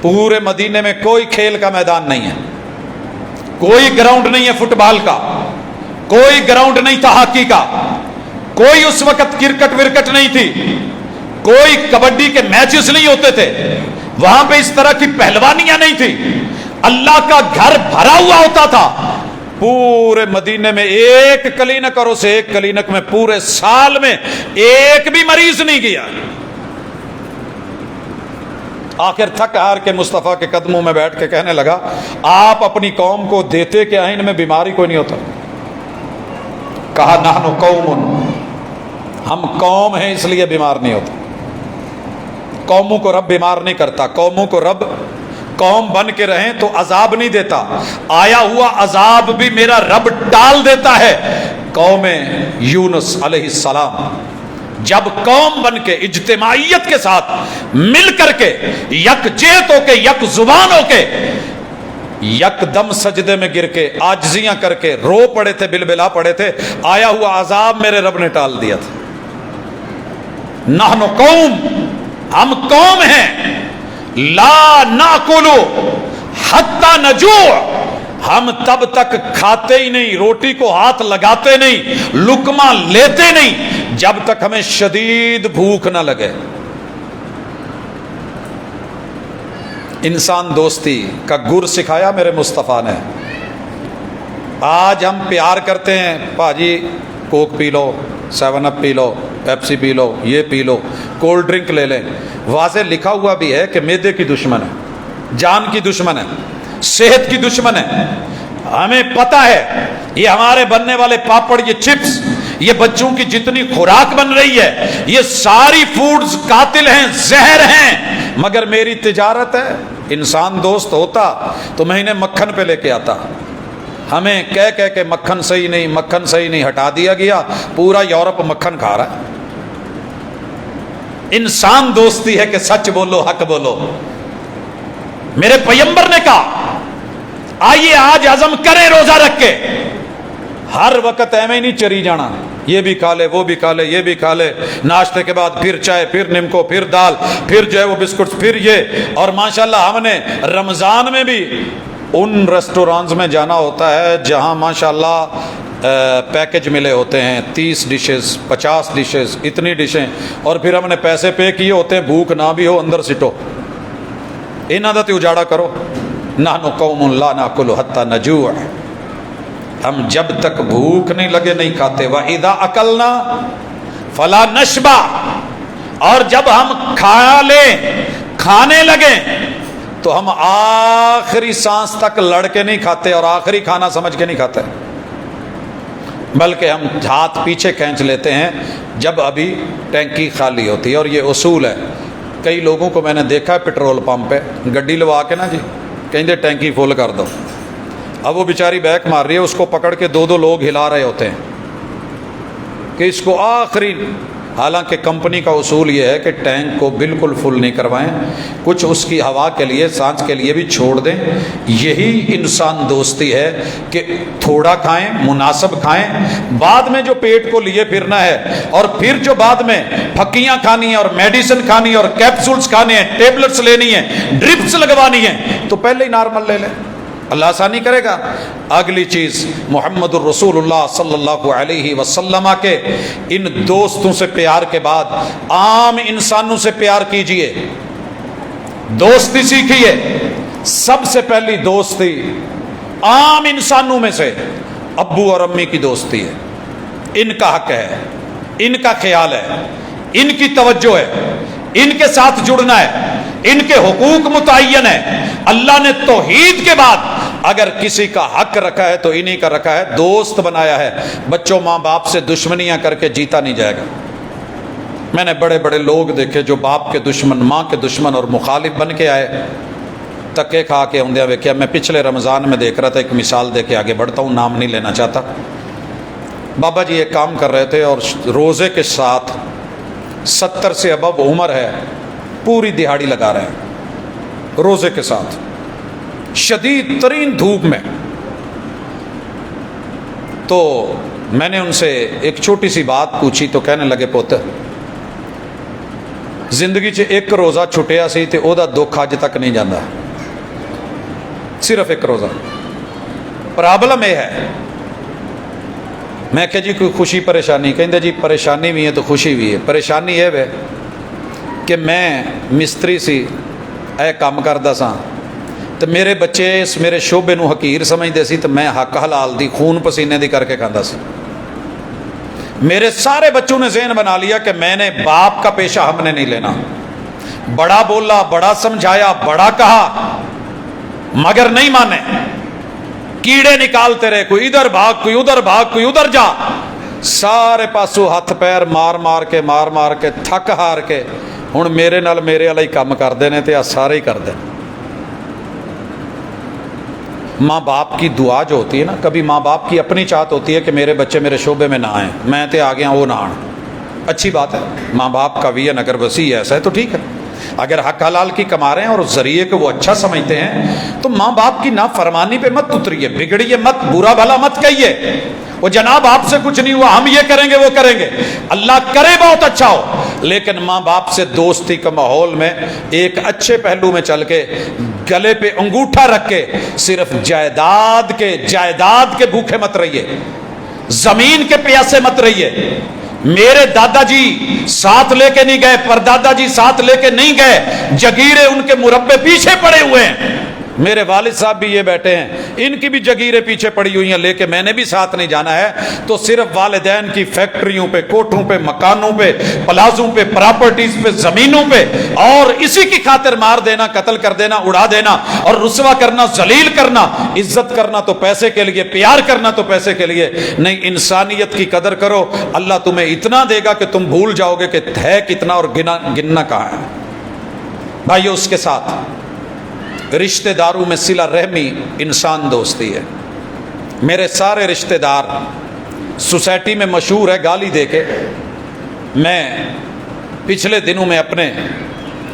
پورے مدینے میں کوئی کھیل کا میدان نہیں ہے، کوئی گراؤنڈ نہیں ہے فٹ بال کا، کوئی گراؤنڈ نہیں تھا ہاکی کا، کوئی اس وقت کرکٹ ورکٹ نہیں تھی، کوئی کبڈی کے میچز نہیں ہوتے تھے، وہاں پہ اس طرح کی پہلوانیاں نہیں تھی۔ اللہ کا گھر بھرا ہوا ہوتا تھا، پورے مدینے میں ایک کلینک، اور اسے ایک کلینک میں پورے سال میں ایک بھی مریض نہیں گیا۔ آخر تھک ہار کے مصطفیٰ کے قدموں میں بیٹھ کے کہنے لگا، آپ اپنی قوم کو دیتے کہ ان میں بیماری کوئی نہیں ہوتا؟ کہا نحن قوم، ہم قوم ہیں اس لیے بیمار نہیں ہوتا۔ قوموں کو رب بیمار نہیں کرتا، قوموں کو رب قوم بن کے رہیں تو عذاب نہیں دیتا، آیا ہوا عذاب بھی میرا رب ٹال دیتا ہے۔ قوم یونس علیہ السلام جب قوم بن کے اجتماعیت کے ساتھ مل کر کے یکجہت ہو کے یک زبان ہو کے یک دم سجدے میں گر کے عاجزیاں کر کے رو پڑے تھے، بلبلا پڑے تھے، آیا ہوا عذاب میرے رب نے ٹال دیا تھا۔ نحن قوم، ہم قوم ہیں، لا ناکل حتی نجوع، ہم تب تک کھاتے ہی نہیں، روٹی کو ہاتھ لگاتے نہیں، لقمہ لیتے نہیں جب تک ہمیں شدید بھوک نہ لگے۔ انسان دوستی کا گر سکھایا میرے مصطفیٰ نے۔ آج ہم پیار کرتے ہیں، پاجی کوک پی لو، 7 اپ پی لو، پیپسی پی لو، یہ پی لو، کولڈ ڈرنک لے لیں۔ واضح لکھا ہوا بھی ہے کہ معدے کی دشمن ہے، جان کی دشمن ہے، صحت کی دشمن ہے۔ ہمیں پتہ ہے یہ ہمارے بننے والے پاپڑ، یہ چپس، یہ بچوں کی جتنی خوراک بن رہی ہے، یہ ساری فوڈز قاتل ہیں، زہر ہیں، مگر میری تجارت ہے۔ انسان دوست ہوتا تو میں انہیں مکھن پہ لے کے آتا۔ ہمیں کہہ کہہ کے مکھن صحیح نہیں، مکھن صحیح نہیں ہٹا دیا گیا، پورا یورپ مکھن کھا رہا ہے۔ انسان دوستی ہے کہ سچ بولو، حق بولو۔ میرے پیغمبر نے کہا آئیے آج عزم کریں روزہ رکھ کے، ہر وقت ایویں نہیں چری جانا، یہ بھی کھا لے، وہ بھی کھا لے، یہ بھی کھا لے، ناشتے کے بعد پھر چائے، پھر نمکو، پھر دال، پھر جو ہے وہ بسکٹ، پھر یہ۔ اور ماشاءاللہ ہم نے رمضان میں بھی ان ریسٹورانٹس میں جانا ہوتا ہے جہاں ماشاءاللہ پیکج ملے ہوتے ہیں، 30 ڈشز، 50 ڈشز، اتنی ڈشیں، اور پھر ہم نے پیسے پے کیے ہوتے ہیں، بھوک نہ بھی ہو اندر سٹو، انہاں دا تے اجاڑا کرو۔ نحن قوم لا ناکل حتی نجوع، ہم جب تک بھوک نہیں لگے نہیں کھاتے۔ وَإِذَا أَكَلْنَا فَلَا نَشْبَعْ، اور جب ہم کھا لیں، کھانے لگیں تو ہم آخری سانس تک لڑ کے نہیں کھاتے اور آخری کھانا سمجھ کے نہیں کھاتے، بلکہ ہم ہاتھ پیچھے کھینچ لیتے ہیں جب ابھی ٹینکی خالی ہوتی ہے۔ اور یہ اصول ہے، کئی لوگوں کو میں نے دیکھا ہے پیٹرول پمپ پہ گڈی لوا کے نا جی کہیں دے ٹینکی فل کر دو، اب وہ بیچاری بیک مار رہی ہے، اس کو پکڑ کے 2 لوگ ہلا رہے ہوتے ہیں کہ اس کو آخری، حالانکہ کمپنی کا اصول یہ ہے کہ ٹینک کو بالکل فل نہیں کروائیں، کچھ اس کی ہوا کے لیے، سانس کے لیے بھی چھوڑ دیں۔ یہی انسان دوستی ہے کہ تھوڑا کھائیں، مناسب کھائیں، بعد میں جو پیٹ کو لیے پھرنا ہے، اور پھر جو بعد میں پھکیاں کھانی ہیں اور میڈیسن کھانی ہے اور کیپسولز کھانے ہیں، ٹیبلٹس لینی ہیں، ڈرپس لگوانی ہیں، تو پہلے ہی نارمل لے لیں، اللہ آسانی کرے گا۔ اگلی چیز، محمد الرسول اللہ صلی اللہ علیہ وسلم کے ان دوستوں سے پیار کے بعد عام انسانوں سے پیار کیجئے، دوستی سیکھیے، سب سے پہلی دوستی عام انسانوں میں سے ابو اور امی کی دوستی ہے. ان کا حق ہے، ان کا خیال ہے، ان کی توجہ ہے، ان کے ساتھ جڑنا ہے، ان کے حقوق متعین ہے. اللہ نے توحید کے بعد اگر کسی کا حق رکھا ہے تو انہی کا رکھا ہے، دوست بنایا ہے. بچوں ماں باپ سے دشمنیاں کر کے جیتا نہیں جائے گا. میں نے بڑے بڑے لوگ دیکھے جو باپ کے دشمن، ماں کے دشمن اور مخالف بن کے آئے، تکے کھا کے ہوندیا ویکھیا. میں پچھلے رمضان میں دیکھ رہا تھا، ایک مثال دے کے آگے بڑھتا ہوں، نام نہیں لینا چاہتا. بابا جی ایک کام کر رہے تھے اور روزے کے ساتھ 70 سے ابو عمر ہے، پوری دہاڑی لگا رہے ہیں روزے کے ساتھ، شدید ترین دھوپ میں. تو میں نے ان سے ایک چھوٹی سی بات پوچھی تو کہنے لگے پوت زندگی چ ایک روزہ چھٹیا سی تے او دا دکھ اج تک نہیں جانا، صرف ایک روزہ. پرابلم یہ ہے. میں کہ جی کوئی خوشی پریشانی؟ کہندے جی پریشانی بھی ہے تو خوشی بھی ہے. پریشانی یہ ہے کہ میں مستری سی، اے کام کردا سا تو میرے بچے اس میرے شعبے نو حقیر سمجھتے سی تو میں حق حلال دی خون پسینے دی کر کے کھاندا سی. میرے سارے بچوں نے ذہن بنا لیا کہ میں نے باپ کا پیشہ ہم نے نہیں لینا. بڑا بولا، بڑا سمجھایا، بڑا کہا، مگر نہیں مانے. کیڑے نکالتے رہے، کوئی ادھر بھاگ، کوئی ادھر بھاگ، کوئی ادھر جا. سارے پاسوں ہاتھ پیر مار مار کے تھک ہار کے ہن میرے نال میرے والا ہی کام کردے نے تے آ سارے ہی کردے. ماں باپ کی دعا جو ہوتی ہے نا، کبھی ماں باپ کی اپنی چاہت ہوتی ہے کہ میرے بچے میرے شعبے میں نہ آئیں، میں تے آ گیا وہ نہ آن. اچھی بات ہے، ماں باپ کا ویژن اگر وسیع ایسا ہے تو ٹھیک ہے. اگر حق حلال کی کما رہے ہیں اور ذریعے کو وہ اچھا سمجھتے ہیں تو ماں باپ کی نافرمانی پہ مت اتریے، بگڑیے مت، برا بھلا مت کہیے. وہ جناب آپ سے کچھ نہیں ہوا، ہم یہ کریں گے وہ کریں گے، اللہ کرے بہت اچھا ہو. لیکن ماں باپ سے دوستی کا ماحول میں ایک اچھے پہلو میں چل کے گلے پہ انگوٹھا رکھ کے صرف جائیداد کے بھوکے مت رہیے، زمین کے پیاسے مت رہیے. میرے دادا جی ساتھ لے کے نہیں گئے، پردادا جی ساتھ لے کے نہیں گئے، جگیریں ان کے مربے پیچھے پڑے ہوئے ہیں. میرے والد صاحب بھی یہ بیٹھے ہیں، ان کی بھی جگیریں پیچھے پڑی ہوئی ہیں، لے کے میں نے بھی ساتھ نہیں جانا ہے. تو صرف والدین کی فیکٹریوں پہ، کوٹھوں پہ، مکانوں پہ، پلازوں پہ، پراپرٹیز پہ، زمینوں پہ، اور اسی کی خاطر مار دینا، قتل کر دینا، اڑا دینا اور رسوا کرنا، ذلیل کرنا. عزت کرنا تو پیسے کے لیے، پیار کرنا تو پیسے کے لیے نہیں. انسانیت کی قدر کرو، اللہ تمہیں اتنا دے گا کہ تم بھول جاؤ گے کہ ہے کتنا اور گننا کہاں ہے. بھائیو، اس کے ساتھ رشتہ داروں میں صلہ رحمی انسان دوستی ہے. میرے سارے رشتہ دار سوسائٹی میں مشہور ہے گالی دے کے. میں پچھلے دنوں میں اپنے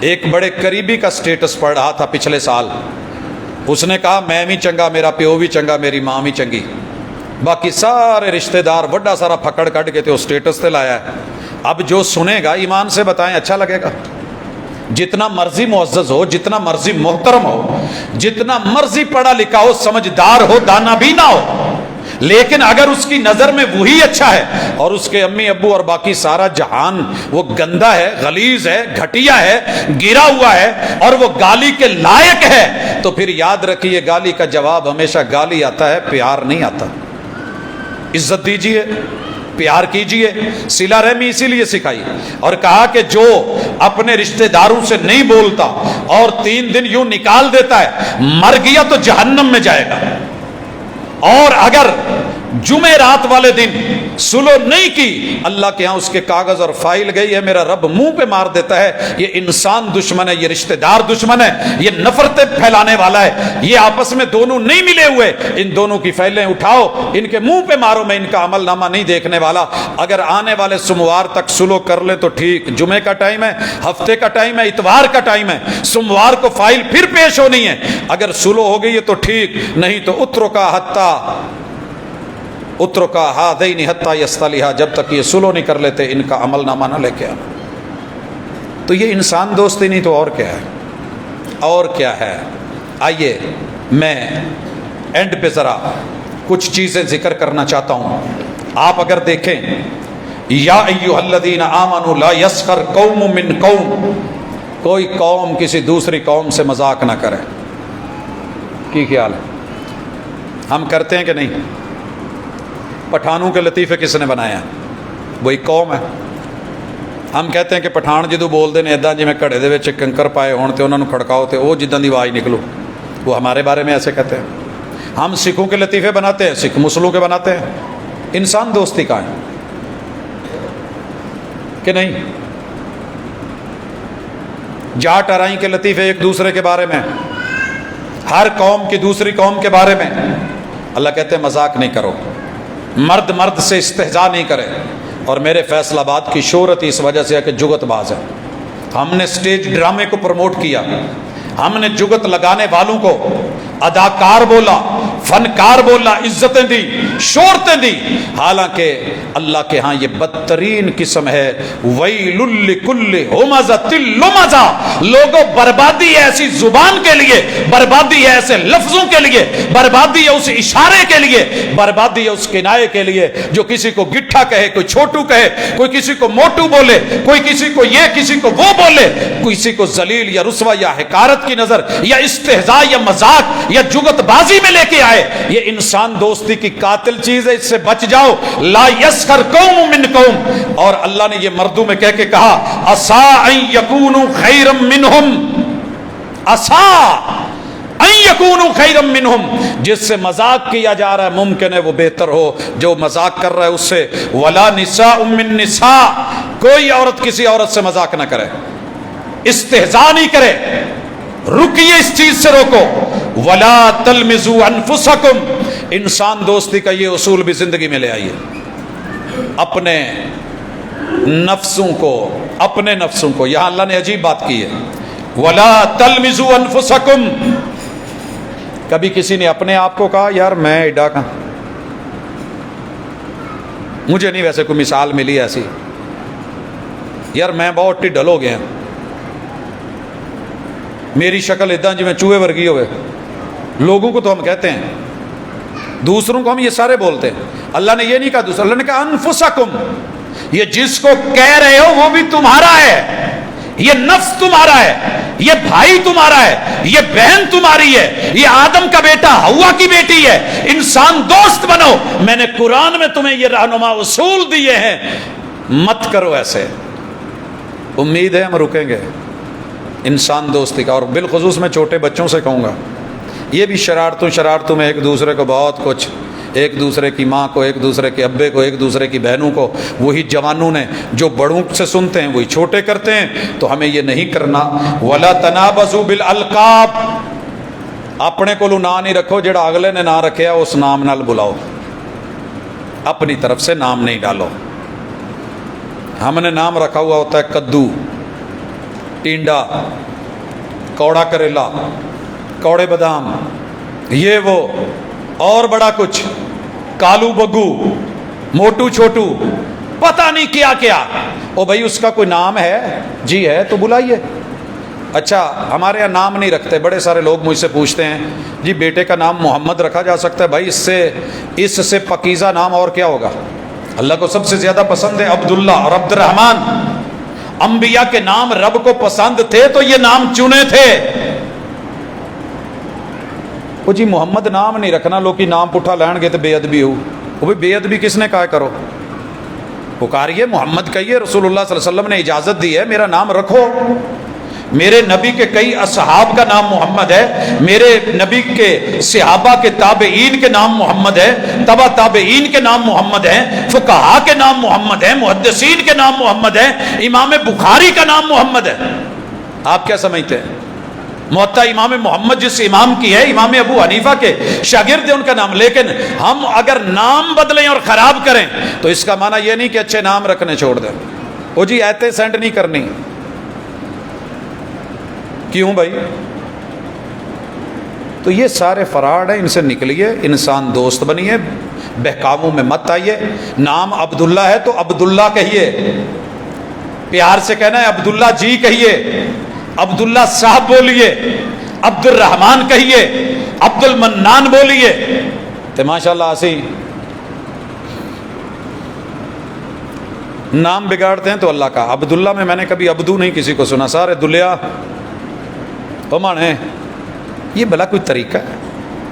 ایک بڑے قریبی کا سٹیٹس پڑھ رہا تھا پچھلے سال. اس نے کہا میں بھی چنگا، میرا پیو بھی چنگا، میری ماں بھی چنگی، باقی سارے رشتہ دار بڑا سارا پھکڑ کٹ کے تو سٹیٹس تے لایا ہے. اب جو سنے گا ایمان سے بتائیں اچھا لگے گا؟ جتنا مرضی معزز ہو، جتنا مرضی محترم ہو، جتنا مرضی پڑھا لکھا ہو، سمجھدار ہو، دانا بھی نہ ہو، لیکن اگر اس کی نظر میں وہی اچھا ہے اور اس کے امی ابو اور باقی سارا جہان وہ گندا ہے، غلیظ ہے، گھٹیا ہے، گرا ہوا ہے اور وہ گالی کے لائق ہے، تو پھر یاد رکھیے گالی کا جواب ہمیشہ گالی آتا ہے، پیار نہیں آتا. عزت دیجیے، پیار کیجئے. صلہ رحمی اسی لیے سکھائی اور کہا کہ جو اپنے رشتہ داروں سے نہیں بولتا اور 3 دن یوں نکال دیتا ہے، مر گیا تو جہنم میں جائے گا. اور اگر جمعرات والے دن سلو نہیں کی، اللہ کے ہاں اس کے کاغذ اور فائل گئی ہے، میرا رب منہ پہ مار دیتا ہے. یہ انسان دشمن ہے، یہ رشتہ دار دشمن ہے، یہ نفرتیں پھیلانے والا ہے، یہ آپس میں دونوں نہیں ملے ہوئے. ان دونوں کی فائلیں اٹھاؤ، ان کے منہ پہ مارو، میں ان کا عمل نامہ نہیں دیکھنے والا. اگر آنے والے سوموار تک سلو کر لیں تو ٹھیک، جمعے کا ٹائم ہے، ہفتے کا ٹائم ہے، اتوار کا ٹائم ہے، سوموار کو فائل پھر پیش ہونی ہے. اگر سلو ہو گئی ہے تو ٹھیک، نہیں تو اترکا ہذین حتی یصطلحا، جب تک یہ سلو نہیں کر لیتے ان کا عمل نامہ نہ لے کے آنا. تو یہ انسان دوستی نہیں تو اور کیا ہے؟ اور کیا ہے؟ آئیے میں اینڈ پہ ذرا کچھ چیزیں ذکر کرنا چاہتا ہوں. آپ اگر دیکھیں، یا ایھا الذین آمنوا لا یسخر قوم من قوم، کوئی قوم کسی دوسری قوم سے مذاق نہ کرے. کی خیال ہے؟ ہم کرتے ہیں کہ نہیں؟ پٹھانوں کے لطیفے کس نے بنایا؟ وہی قوم ہے۔ ہم کہتے ہیں کہ پٹھان جدو بولتے ہیں ادا جی میں گھڑے دے وچ کنکر پائے ہون تے انہاں نوں کھڑکاؤ تے وہ جداں دی آواز نکلو، وہ ہمارے بارے میں ایسے کہتے ہیں۔ ہم سکھوں کے لطیفے بناتے ہیں، سکھ مسلموں کے بناتے ہیں۔ انسان دوستی کہاں ہے کہ نہیں؟ جاٹ ارائی کے لطیفے ایک دوسرے کے بارے میں، ہر قوم کی دوسری قوم کے بارے میں۔ اللہ کہتے ہیں مذاق نہیں کرو، مرد مرد سے استہزاء نہیں کرے۔ اور میرے فیصل آباد کی شہرت اس وجہ سے ہے کہ جگت باز ہے۔ ہم نے سٹیج ڈرامے کو پروموٹ کیا، ہم نے جگت لگانے والوں کو اداکار بولا، فنکار بولا، عزتیں دی، شہرتیں دی، حالانکہ اللہ کے ہاں یہ بدترین قسم ہے۔ ویل لکل ہمزۃ لمزہ، لوگوں بربادی ہے ایسی زبان کے لیے، بربادی ہے ایسے لفظوں کے لیے، بربادی ہے اس اشارے کے لیے، بربادی ہے اس کنایے کے لیے جو کسی کو گٹھا کہے، کوئی چھوٹو کہے، کوئی کسی کو موٹو بولے، کوئی کسی کو یہ کسی کو وہ بولے، کسی کو ذلیل یا رسوا یا حقارت کی نظر یا استہزاء یا مذاق یا جگت بازی میں لے کے آئے۔ یہ انسان دوستی کی قاتل چیز ہے، اس سے بچ جاؤ۔ لا یسخر قوم من قوم، اور اللہ نے یہ مردوں میں کہہ کے کہا عسیٰ ان یکونوا خیرا منہم، عسیٰ ان یکونوا خیرا منہم، جس سے مذاق کیا جا رہا ہے ممکن ہے وہ بہتر ہو جو مذاق کر رہا ہے اس سے۔ ولا نساء من نساء، کوئی عورت کسی عورت سے مذاق نہ کرے، استہزاء نہیں کرے، رکیے اس چیز سے روکو۔ ولا تلمزوا انفسکم، انسان دوستی کا یہ اصول بھی زندگی میں لے آئیے۔ اپنے نفسوں کو یہاں اللہ نے عجیب بات کی ہے، ولا تلمزوا انفسکم۔ کبھی کسی نے اپنے آپ کو کہا یار میں ایڈا کا، مجھے نہیں ویسے کوئی مثال ملی ایسی، یار میں بہت ٹھڈل ہو گیا، میری شکل ادھا جی میں چوہے ورگی ہوئے۔ لوگوں کو تو ہم کہتے ہیں، دوسروں کو ہم یہ سارے بولتے ہیں۔ اللہ نے یہ نہیں کہا دوسرا، اللہ نے کہا انفسکم، یہ جس کو کہہ رہے ہو وہ بھی تمہارا ہے، یہ نفس تمہارا ہے، یہ بھائی تمہارا ہے، یہ بہن تمہاری ہے، یہ آدم کا بیٹا ہوا کی بیٹی ہے۔ انسان دوست بنو، میں نے قرآن میں تمہیں یہ رہنما اصول دیے ہیں، مت کرو ایسے۔ امید ہے ہم رکیں گے انسان دوستی کا، اور بالخصوص میں چھوٹے بچوں سے کہوں گا یہ بھی شرارتوں میں ایک دوسرے کو بہت کچھ، ایک دوسرے کی ماں کو، ایک دوسرے کے ابے کو، ایک دوسرے کی بہنوں کو، وہی جوانوں نے جو بڑوں سے سنتے ہیں وہی چھوٹے کرتے ہیں، تو ہمیں یہ نہیں کرنا۔ وَلَا تَنَابَزُوا بِالْأَلْقَابِ، اپنے کو نام نہیں رکھو جڑا اگلے نے نام رکھیا اس نام نال بلاؤ، اپنی طرف سے نام نہیں ڈالو۔ ہم نے نام رکھا ہوا ہوتا ہے کدو، ٹینڈا، کوڑا کریلا، کوڑے بادام، یہ وہ اور بڑا کچھ، کالو بگو، موٹو چھوٹو، پتہ نہیں کیا کیا۔ او بھائی اس کا کوئی نام ہے؟ جی ہے تو بلائیے۔ اچھا ہمارے یہاں نام نہیں رکھتے، بڑے سارے لوگ مجھ سے پوچھتے ہیں جی بیٹے کا نام محمد رکھا جا سکتا ہے؟ بھائی اس سے پاکیزہ نام اور کیا ہوگا؟ اللہ کو سب سے زیادہ پسند ہے عبداللہ اور عبد الرحمن۔ انبیاء کے نام رب کو پسند تھے تو یہ نام چنے تھے۔ وہ جی محمد نام نہیں رکھنا، لوگ نام پٹھا لین گے تو بے ادبی ہو۔ وہ بھی بے ادبی کس نے کہا کرو؟ پکاریے محمد کہیے، رسول اللہ صلی اللہ علیہ وسلم نے اجازت دی ہے، میرا نام رکھو۔ میرے نبی کے کئی اصحاب کا نام محمد ہے، میرے نبی کے صحابہ کے تابعین کے نام محمد ہے، تبع تابعین کے نام محمد ہیں، فقہاء کے نام محمد ہیں، محدثین کے نام محمد ہیں، امام بخاری کا نام محمد ہے۔ آپ کیا سمجھتے ہیں؟ موطا امام محمد جس امام کی ہے، امام ابو حنیفہ کے شاگرد ہیں ان کا نام، لیکن ہم اگر نام بدلیں اور خراب کریں تو اس کا معنی یہ نہیں کہ اچھے نام رکھنے چھوڑ دیں۔ وہ جی ایتے سینڈ نہیں کرنی۔ کیوں بھائی؟ تو یہ سارے فراڈ ہیں، ان سے نکلیے، انسان دوست بنیے، بہکاووں میں مت آئیے۔ نام عبداللہ ہے تو عبداللہ کہیے، پیار سے کہنا ہے عبداللہ جی کہیے، عبداللہ صاحب بولیے، عبد الرحمن کہیے، عبد المنان بولیے۔ تو ماشاءاللہ اسی نام بگاڑتے ہیں تو اللہ کا۔ عبداللہ میں نے کبھی عبدو نہیں کسی کو سنا، سارے دلیا مانے۔ یہ بھلا کوئی طریقہ ہے؟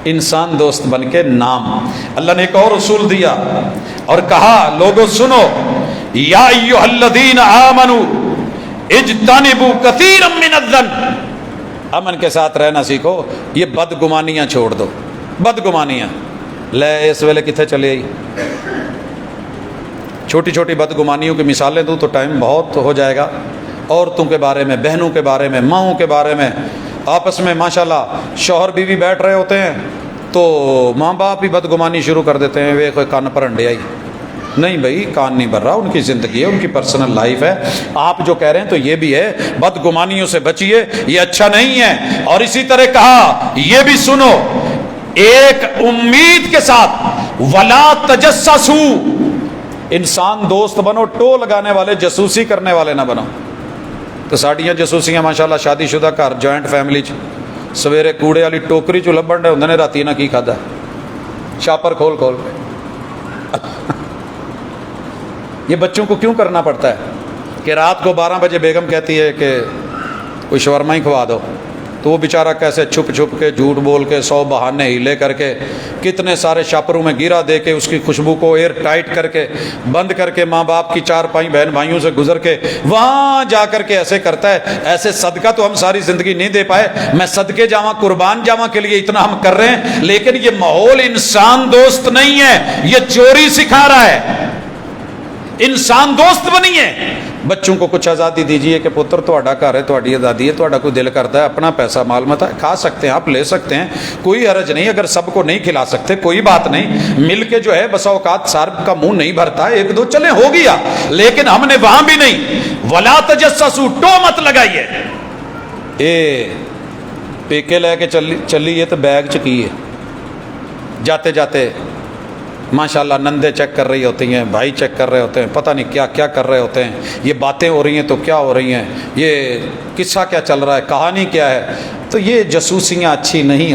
انسان دوست بن کے نام۔ اللہ نے ایک اور اصول دیا اور کہا لوگوں سنو، یا ایھا الذین آمنوا اجتنبوا کثیرا من الظن، امن کے ساتھ رہنا سیکھو، یہ بدگمانیاں چھوڑ دو۔ بدگمانیاں لے اس ویلے کتنے چلے آئی، چھوٹی چھوٹی بدگمانیوں کی مثالیں دوں تو ٹائم بہت ہو جائے گا۔ عورتوں کے بارے میں، بہنوں کے بارے میں، ماؤں کے بارے میں، آپس میں ماشاءاللہ شوہر بیوی بیٹھ رہے ہوتے ہیں تو ماں باپ بھی بدگمانی شروع کر دیتے ہیں، وہ کوئی کان پر انڈے آئی، نہیں بھائی کان نہیں بھر رہا، ان کی زندگی ہے، ان کی پرسنل لائف ہے، آپ جو کہہ رہے ہیں تو یہ بھی ہے، بدگمانیوں سے بچیے، یہ اچھا نہیں ہے۔ اور اسی طرح کہا یہ بھی سنو، ایک امید کے ساتھ ولا تجسسوا، انسان دوست بنو، ٹو لگانے والے، جاسوسی کرنے والے نہ بنو۔ تو ساڈیاں جاسوسیاں ماشاءاللہ شادی شدہ گھر جوائنٹ فیملی چ سویرے کوڑے والی ٹوکری چ لبن ڈے ہوندے نے، راتی نہ کی کھادا، شاپر کھول کھول کے۔ یہ بچوں کو کیوں کرنا پڑتا ہے کہ رات کو 12 بجے بیگم کہتی ہے کہ کوئی شورما ہی کھوا دو، تو وہ بیچارہ کیسے چھپ چھپ کے، جھوٹ بول کے، 100 بہانے ہیلے کر کے، کتنے سارے شاپروں میں گیرا دے کے، اس کی خوشبو کو ایئر ٹائٹ کر کے بند کر کے، ماں باپ کی 4 بہن بھائیوں سے گزر کے وہاں جا کر کے ایسے کرتا ہے۔ ایسے صدقہ تو ہم ساری زندگی نہیں دے پائے، میں صدقے جاواں، قربان جاواں کے لیے اتنا ہم کر رہے ہیں، لیکن یہ ماحول انسان دوست نہیں ہے، یہ چوری سکھا رہا ہے۔ انسان دوست بنیے، بچوں کو کچھ آزادی دیجیے کہ پتر تہاڈا گھر ہے، تہاڈی آزادی ہے، تہاڈا کوئی دل کرتا ہے اپنا پیسہ مال متا کھا سکتے ہیں، آپ لے سکتے ہیں، کوئی حرج نہیں۔ اگر سب کو نہیں کھلا سکتے کوئی بات نہیں، مل کے جو ہے بسا اوقات سارب کا منہ نہیں بھرتا، ایک دو چلے ہو گیا، لیکن ہم نے وہاں بھی نہیں، ولا تجسسوا، ٹو مت لگائیے۔ اے پیکے لے کے چلیے تو بیگ چکیے، جاتے جاتے ماشاءاللہ نندے چیک کر رہی ہوتی ہیں، بھائی چیک کر رہے ہوتے ہیں، پتہ نہیں کیا کیا کر رہے ہوتے ہیں، یہ باتیں ہو رہی ہیں تو کیا ہو رہی ہیں، یہ قصہ کیا چل رہا ہے، کہانی کیا ہے۔ تو یہ جاسوسیاں اچھی نہیں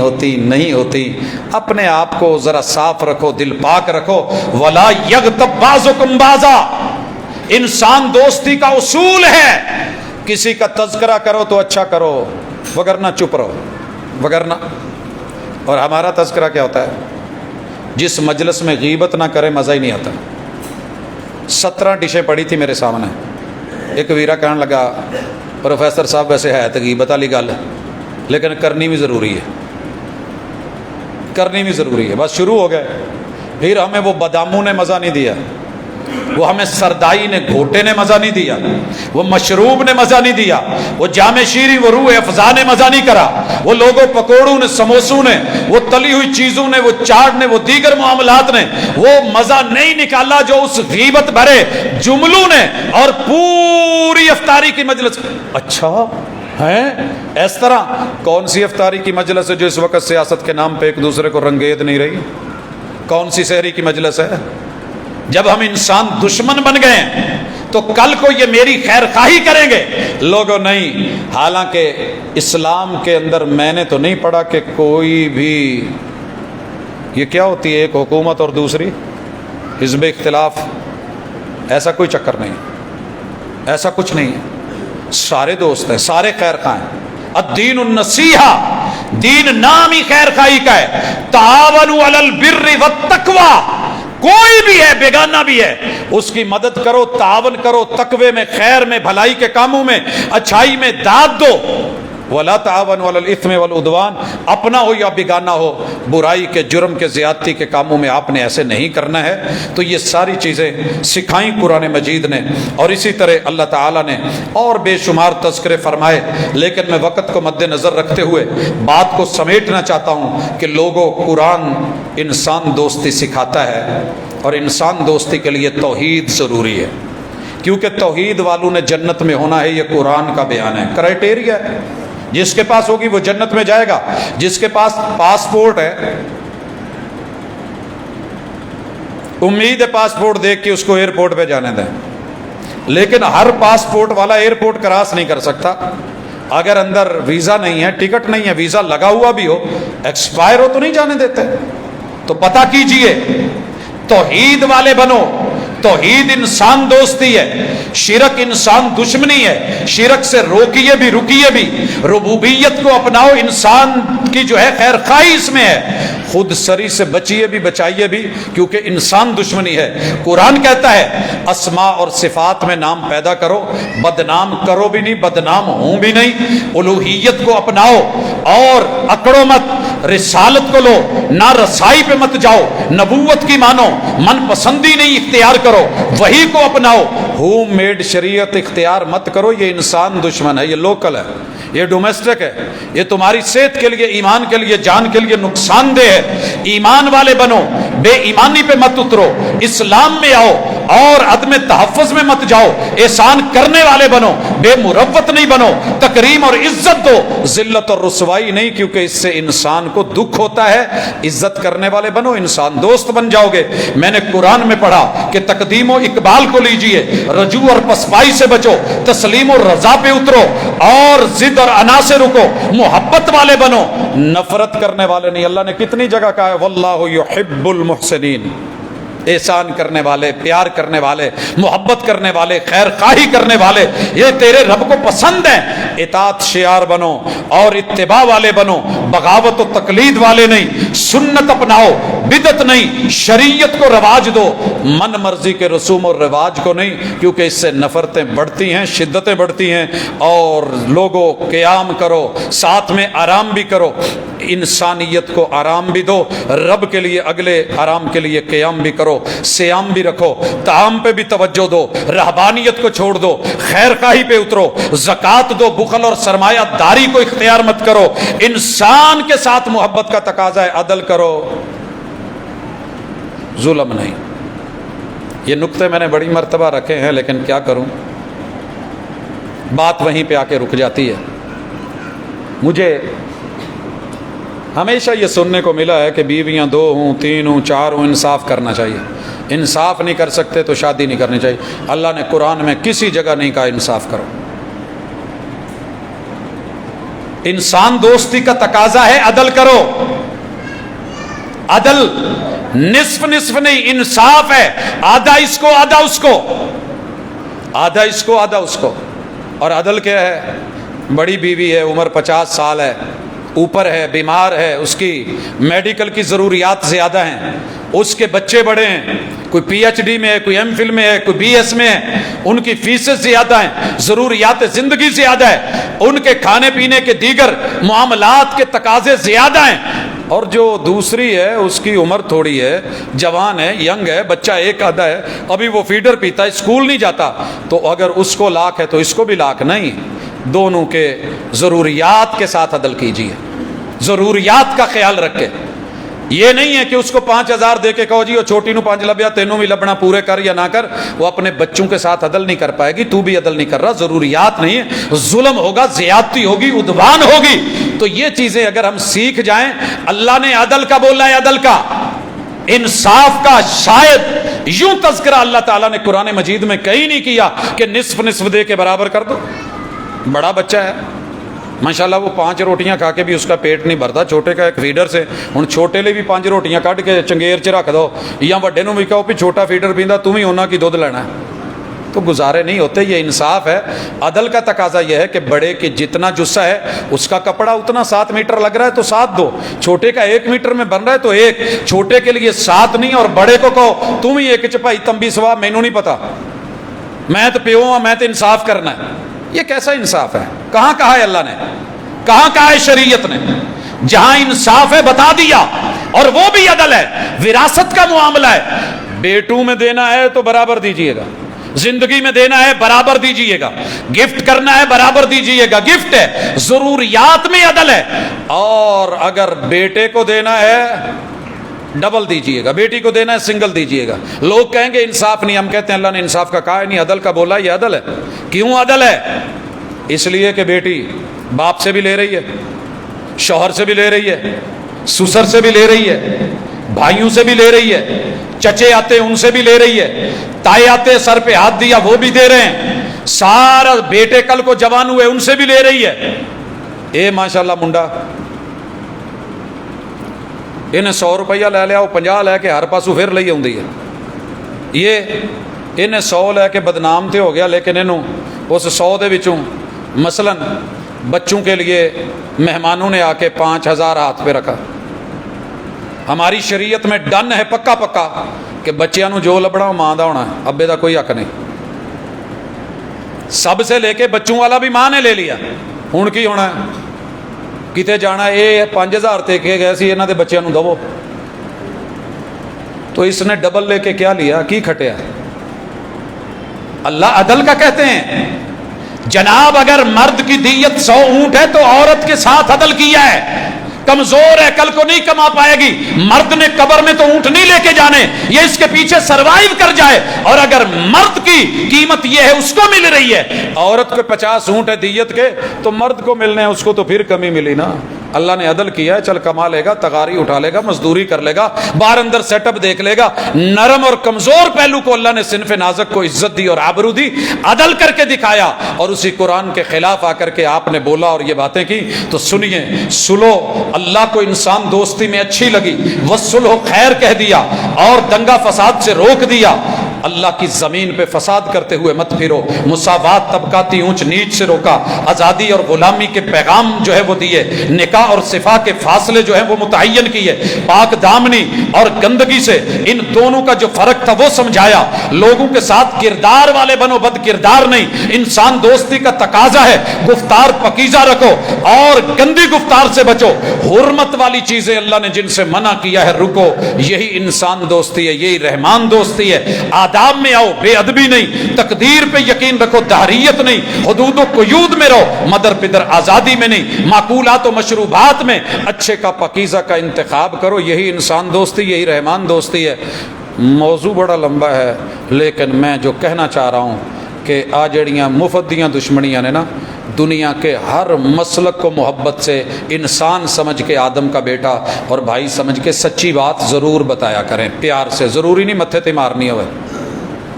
ہوتی۔ اپنے آپ کو ذرا صاف رکھو، دل پاک رکھو۔ ولا یغتب بعضکم بعضا، انسان دوستی کا اصول ہے، کسی کا تذکرہ کرو تو اچھا کرو، وگرنہ چپ رہو، وگرنہ۔ اور ہمارا تذکرہ کیا ہوتا ہے؟ جس مجلس میں غیبت نہ کرے مزہ ہی نہیں آتا۔ 17 ڈشیں پڑی تھی میرے سامنے، ایک ویرا کہنے لگا پروفیسر صاحب ویسے ہے تو غیبت والی گل لیکن کرنی بھی ضروری ہے، کرنی بھی ضروری ہے۔ بس شروع ہو گئے، پھر ہمیں وہ باداموں نے مزہ نہیں دیا، وہ ہمیں سردائی نے، گھوٹے نے مزہ نہیں دیا، وہ مشروب نے مزہ نہیں دیا، وہ جام شیریں، وہ روح افزا نے مزہ نہیں کرا، وہ لوگوں پکوڑوں نے، سموسوں نے، وہ تلی ہوئی چیزوں نے، وہ چاٹ نے، وہ دیگر معاملات نے وہ مزہ نہیں نکالا جو اس غیبت بھرے جملوں نے اور پوری افطاری کی مجلس۔ اچھا ہے اس طرح؟ کون سی افطاری کی مجلس ہے جو اس وقت سیاست کے نام پہ ایک دوسرے کو رنگید نہیں رہی؟ کون سی سحری کی مجلس ہے؟ جب ہم انسان دشمن بن گئے تو کل کو یہ میری خیر خواہی کریں گے لوگوں، نہیں۔ حالانکہ اسلام کے اندر میں نے تو نہیں پڑھا کہ کوئی بھی، یہ کیا ہوتی ہے ایک حکومت اور دوسری حزب اختلاف، ایسا کوئی چکر نہیں، ایسا کچھ نہیں ہے، سارے دوست ہیں، سارے خیر خواہ ہیں۔ الدین النصیحہ، دین نام ہی خیر خواہی کا ہے۔ تعاونوا علی البر والتقوی، کوئی بھی ہے، بیگانہ بھی ہے، اس کی مدد کرو، تعاون کرو، تقوی میں، خیر میں، بھلائی کے کاموں میں، اچھائی میں داد دو۔ ولا تعاونوا علی الاثم والعدوان، اپنا ہو یا بیگانہ ہو، برائی کے، جرم کے، زیادتی کے کاموں میں آپ نے ایسے نہیں کرنا ہے۔ تو یہ ساری چیزیں سکھائیں قرآن مجید نے، اور اسی طرح اللہ تعالیٰ نے اور بے شمار تذکرے فرمائے، لیکن میں وقت کو مد نظر رکھتے ہوئے بات کو سمیٹنا چاہتا ہوں کہ لوگوں، قرآن انسان دوستی سکھاتا ہے، اور انسان دوستی کے لیے توحید ضروری ہے، کیونکہ توحید والوں نے جنت میں ہونا ہے، یہ قرآن کا بیان ہے، کرائٹیریا ہے۔ جس کے پاس ہوگی وہ جنت میں جائے گا۔ جس کے پاس پاسپورٹ ہے، امید ہے پاسپورٹ دیکھ کے اس کو ایئرپورٹ پہ جانے دیں، لیکن ہر پاسپورٹ والا ایئرپورٹ کراس نہیں کر سکتا۔ اگر اندر ویزا نہیں ہے، ٹکٹ نہیں ہے، ویزا لگا ہوا بھی ہو، ایکسپائر ہو تو نہیں جانے دیتے۔ تو پتہ کیجئے، توحید والے بنو، توحید انسان دوستی ہے، شرک انسان دشمنی ہے، شرک سے روکیے بھی رکیے بھی، ربوبیت کو اپناؤ، انسان کی جو ہے خیر خواہی اس میں ہے، خود سری سے بچیے بھی بچائیے بھی، کیونکہ انسان دشمنی ہے۔ قرآن کہتا ہے اسماء اور صفات میں نام پیدا کرو، بدنام کرو بھی نہیں، بدنام ہوں بھی نہیں، الوہیت کو اپناؤ اور اکڑو مت، رسالت کو لو، نہ رسائی پہ مت جاؤ، نبوت کی مانو، من پسندی نہیں اختیار کرو، وہی کو اپناؤ، ہوم میڈ شریعت اختیار مت کرو، یہ انسان دشمن ہے، یہ لوکل ہے، یہ ڈومیسٹک ہے، یہ تمہاری صحت کے لیے، ایمان کے لیے، جان کے لیے نقصان دہ ہے۔ ایمان والے بنو، بے ایمانی پہ مت اترو، اسلام میں آؤ اور عدم تحفظ میں مت جاؤ، احسان کرنے والے بنو، بے مروت نہیں بنو، تکریم اور عزت دو، ذلت اور رسوائی نہیں، کیونکہ اس سے انسان کو دکھ ہوتا ہے۔ عزت کرنے والے بنو، انسان دوست بن جاؤ گے۔ میں نے قرآن میں پڑھا کہ تقدیم و اقبال کو لیجئے، رجوع اور پسپائی سے بچو، تسلیم و رضا پہ اترو اور ضد اور انا سے رکو، محبت والے بنو، نفرت کرنے والے نہیں۔ اللہ نے کتنی جگہ کہا ہے واللہ یحب المحسنین، احسان کرنے والے، پیار کرنے والے، محبت کرنے والے، خیر خواہی کرنے والے، یہ تیرے رب کو پسند ہیں۔ اطاعت شعار بنو اور اتباع والے بنو، بغاوت و تقلید والے نہیں، سنت اپناؤ، بدعت نہیں، شریعت کو رواج دو، من مرضی کے رسوم اور رواج کو نہیں، کیونکہ اس سے نفرتیں بڑھتی ہیں، شدتیں بڑھتی ہیں، اور لوگوں قیام کرو، ساتھ میں آرام بھی کرو، انسانیت کو آرام بھی دو، رب کے لیے اگلے آرام کے لیے قیام بھی کرو، سیام بھی رکھو، طعام پہ بھی توجہ دو، رہبانیت کو چھوڑ دو، خیر خواہی پہ اترو، زکوٰۃ دو، بخل اور سرمایہ داری کو اختیار مت کرو، انسان کے ساتھ محبت کا تقاضا ہے، عدل کرو، ظلم نہیں۔ یہ نقطے میں نے بڑی مرتبہ رکھے ہیں، لیکن کیا کروں، بات وہیں پہ آ کے رک جاتی ہے۔ مجھے ہمیشہ یہ سننے کو ملا ہے کہ بیویاں 2 ہوں، 3 ہوں، 4 ہوں، انصاف کرنا چاہیے۔ انصاف نہیں کر سکتے تو شادی نہیں کرنی چاہیے۔ اللہ نے قرآن میں کسی جگہ نہیں کہا انصاف کرو۔ انسان دوستی کا تقاضا ہے عدل کرو، عدل نصف نصف نہیں، انصاف ہے، آدھا اس کو آدھا اس کو، آدھا اس کو آدھا اس کو۔ اور عدل کیا ہے؟ بڑی بیوی ہے، عمر 50 سال ہے، اوپر ہے، بیمار ہے، اس کی میڈیکل کی ضروریات زیادہ ہیں، اس کے بچے بڑے ہیں، کوئی پی ایچ ڈی میں ہے، کوئی ایم فل میں ہے، کوئی بی ایس میں ہے، ان کی فیسیں زیادہ ہیں، ضروریات زندگی زیادہ ہے، ان کے کھانے پینے کے دیگر معاملات کے تقاضے زیادہ ہیں، اور جو دوسری ہے اس کی عمر تھوڑی ہے، جوان ہے، ینگ ہے، بچہ ایک آدھا ہے، ابھی وہ فیڈر پیتا ہے، اسکول نہیں جاتا، تو اگر اس کو لاکھ ہے تو اس کو بھی لاکھ نہیں، دونوں کے ضروریات کے ساتھ عدل کیجیے، ضروریات کا خیال رکھے۔ یہ نہیں ہے کہ اس کو 5000 دے کے کہو جی وہ چھوٹی نو 5 لبیا، تینوں بھی لبنا پورے کر یا نہ کر، وہ اپنے بچوں کے ساتھ عدل نہیں کر پائے گی، تو بھی عدل نہیں کر رہا، ضروریات نہیں ہے، ظلم ہوگا، زیادتی ہوگی، عدوان ہوگی۔ تو یہ چیزیں اگر ہم سیکھ جائیں، اللہ نے عدل کا بولا ہے، عدل کا، انصاف کا، شاید یوں تذکرہ اللہ تعالیٰ نے قرآن مجید میں کہیں نہیں کیا کہ نصف نصف دے کے برابر کر دو۔ بڑا بچہ ہے ماشاءاللہ، وہ 5 روٹیاں کھا کے بھی اس کا پیٹ نہیں بھرتا، چھوٹے کا ایک فیڈر سے ہن چھوٹے لے بھی 5 روٹیاں کٹ کے چنگیر چ رکھ دو، یا وڈے نو بھی کہو بھی چھوٹا فیڈر پیندا، تم ہی ہونا کی دودھ لینا ہے، تو گزارے نہیں ہوتے۔ یہ انصاف ہے۔ عدل کا تقاضا یہ ہے کہ بڑے کے جتنا جسہ ہے اس کا کپڑا اتنا 7 میٹر لگ رہا ہے تو 7 دو، چھوٹے کا 1 میٹر میں بن رہا ہے تو 1، چھوٹے کے لیے 7 نہیں، اور بڑے کو کہو تم ہی 1 چپائی تمبی سوا، مینوں نہیں پتا، میں تو پیو ہوں، میں تو انصاف کرنا ہے۔ یہ کیسا انصاف ہے؟ کہاں کہا ہے اللہ نے؟ کہاں کہا ہے شریعت نے؟ جہاں انصاف ہے بتا دیا، اور وہ بھی عدل ہے، وراثت کا معاملہ ہے، بیٹوں میں دینا ہے تو برابر دیجئے گا، زندگی میں دینا ہے برابر دیجئے گا، گفٹ کرنا ہے برابر دیجئے گا، گفٹ ہے، ضروریات میں عدل ہے، اور اگر بیٹے کو دینا ہے ڈبل دیجئے گا، بیٹی کو دینا ہے سنگل دیجئے گا۔ لوگ کہیں گے انصاف نہیں، ہم کہتے ہیں اللہ نے انصاف کا کہا ہے نہیں، عدل کا بولا، یہ عدل ہے۔ کیوں عدل ہے؟ اس لیے کہ بیٹی باپ سے بھی لے رہی ہے، شوہر سے بھی لے رہی ہے، سسر سے بھی لے رہی ہے، بھائیوں سے بھی لے رہی ہے، چچے آتے ان سے بھی لے رہی ہے، تائے آتے سر پہ ہاتھ دیا وہ بھی دے رہے ہیں، سارا بیٹے کل کو جوان ہوئے ان سے بھی لے رہی ہے۔ اے ماشاءاللہ منڈا انہیں 100 روپیہ لے لیا، وہ 50 لے کے ہر پاسوں پھر لئی آؤندی ہے۔ یہ انہیں 100 لے کے بدنام تو ہو گیا، لیکن انہوں اس 100 دے وچوں مثلاً بچوں کے لیے مہمانوں نے آ کے 5000 ہاتھ پہ رکھا۔ ہماری شریعت میں ڈن ہے پکا پکا کہ بچیاں نو جو لبنا وہ ماں دا ہونا ہے، ابے دا کوئی حق نہیں۔ سب سے لے کے بچوں والا بھی ماں نے لے لیا، ہوں کی ہونا ہے؟ کتے جانا یہ 5000 تے کے گئے سی یہاں دے بچیاں نو دو، تو اس نے ڈبل لے کے کیا لیا، کی کھٹیا؟ اللہ عدل کا کہتے ہیں جناب، اگر مرد کی دیت 100 اونٹ ہے تو عورت کے ساتھ عدل کیا ہے۔ کمزور ہے، کل کو نہیں کما پائے گی، مرد نے قبر میں تو اونٹ نہیں لے کے جانے، یہ اس کے پیچھے سروائیو کر جائے۔ اور اگر مرد کی قیمت یہ ہے اس کو مل رہی ہے، عورت کو 50 اونٹ ہے دیت کے تو مرد کو ملنے ہیں، اس کو تو پھر کمی ملی نا۔ اللہ نے عدل کیا ہے، چل کما لے گا، تغاری اٹھا لے گا، مزدوری کر لے گا، باہر اندر سیٹ اپ دیکھ لے گا۔ نرم اور کمزور پہلو کو اللہ نے صنف نازک کو عزت دی اور آبرو دی، عدل کر کے دکھایا۔ اور اسی قرآن کے خلاف آ کر کے آپ نے بولا اور یہ باتیں کی، تو سنیے، سلو اللہ کو انسان دوستی میں اچھی لگی، وصلح خیر کہہ دیا اور دنگا فساد سے روک دیا۔ اللہ کی زمین پہ فساد کرتے ہوئے مت پھرو، مساوات طبقاتی اونچ نیچ سے روکا، آزادی اور غلامی کے پیغام جو ہے وہ دیے، نکاح اور صفا کے فاصلے جو ہیں وہ متعین کیے، پاک دامنی اور گندگی سے ان دونوں کا جو فرق تھا وہ سمجھایا۔ لوگوں کے ساتھ کردار والے بنو، بد کردار نہیں۔ انسان دوستی کا تقاضا ہے گفتار پکیزہ رکھو اور گندی گفتار سے بچو۔ حرمت والی چیزیں اللہ نے جن سے منع کیا ہے رکو، یہی انسان دوستی ہے، یہی رحمان دوستی ہے۔ آداب میں آؤ، بے ادبی نہیں، تقدیر پہ یقین رکھو، دہریت نہیں، حدود و قیود میں رہو، مدر پدر آزادی میں نہیں، معقولات و مشروبات میں اچھے کا پاکیزہ کا انتخاب کرو، یہی انسان دوستی، یہی رحمان دوستی ہے۔ موضوع بڑا لمبا ہے، لیکن میں جو کہنا چاہ رہا ہوں کہ آ جڑیاں مفت دیاں دشمنیاں نے نا، دنیا کے ہر مسلک کو محبت سے انسان سمجھ کے، آدم کا بیٹا اور بھائی سمجھ کے سچی بات ضرور بتایا کریں، پیار سے، ضروری نہیں متھے تے مارنی ہوئے،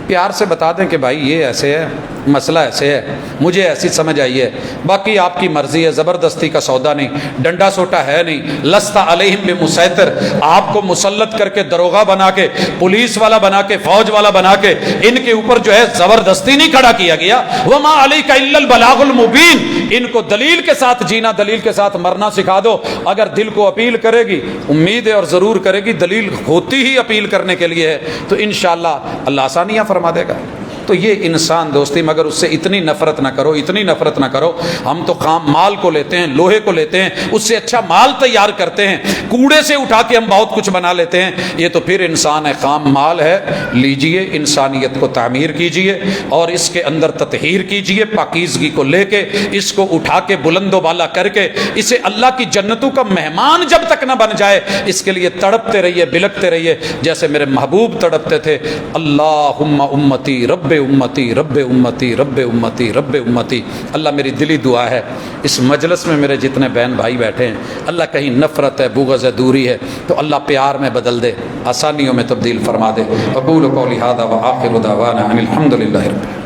پیار سے بتا دیں کہ بھائی یہ ایسے ہے، مسئلہ ایسے ہے، مجھے ایسی سمجھ آئی ہے، باقی آپ کی مرضی ہے، زبردستی کا سودا نہیں، ڈنڈا سوٹا ہے نہیں، لست علیہم بمسیطر، آپ کو مسلط کر کے دروغہ بنا کے، پولیس والا بنا کے، فوج والا بنا کے ان کے اوپر جو ہے زبردستی نہیں کھڑا کیا گیا۔ وما علیک الا البلاغ المبین، ان کو دلیل کے ساتھ جینا، دلیل کے ساتھ مرنا سکھا دو۔ اگر دل کو اپیل کرے گی، امید ہے اور ضرور کرے گی، دلیل ہوتی ہی اپیل کرنے کے لیے ہے، تو انشاءاللہ اللہ آسانیاں فرما دے گا۔ تو یہ انسان دوستی، مگر اس سے اتنی نفرت نہ کرو، اتنی نفرت نہ کرو۔ ہم تو خام مال کو لیتے ہیں، لوہے کو لیتے ہیں، اس سے اچھا مال تیار کرتے ہیں، کوڑے سے اٹھا کے ہم بہت کچھ بنا لیتے ہیں، یہ تو پھر انسان ہے، خام مال ہے۔ لیجئے، انسانیت کو تعمیر کیجئے اور اس کے اندر تطہیر کیجئے، پاکیزگی کو لے کے اس کو اٹھا کے بلند و بالا کر کے اسے اللہ کی جنتوں کا مہمان جب تک نہ بن جائے، اس کے لیے تڑپتے رہیے، بلکتے رہیے، جیسے میرے محبوب تڑپتے تھے، اللہم امتی رب امتی رب امتی رب امتی رب امتی۔ اللہ میری دلی دعا ہے، اس مجلس میں میرے جتنے بہن بھائی بیٹھے ہیں، اللہ کہیں نفرت ہے، بغض ہے، دوری ہے، تو اللہ پیار میں بدل دے، آسانیوں میں تبدیل فرما دے۔ اقول قولی ھذا وآخر دعوانا ان الحمد للہ رب العالمین۔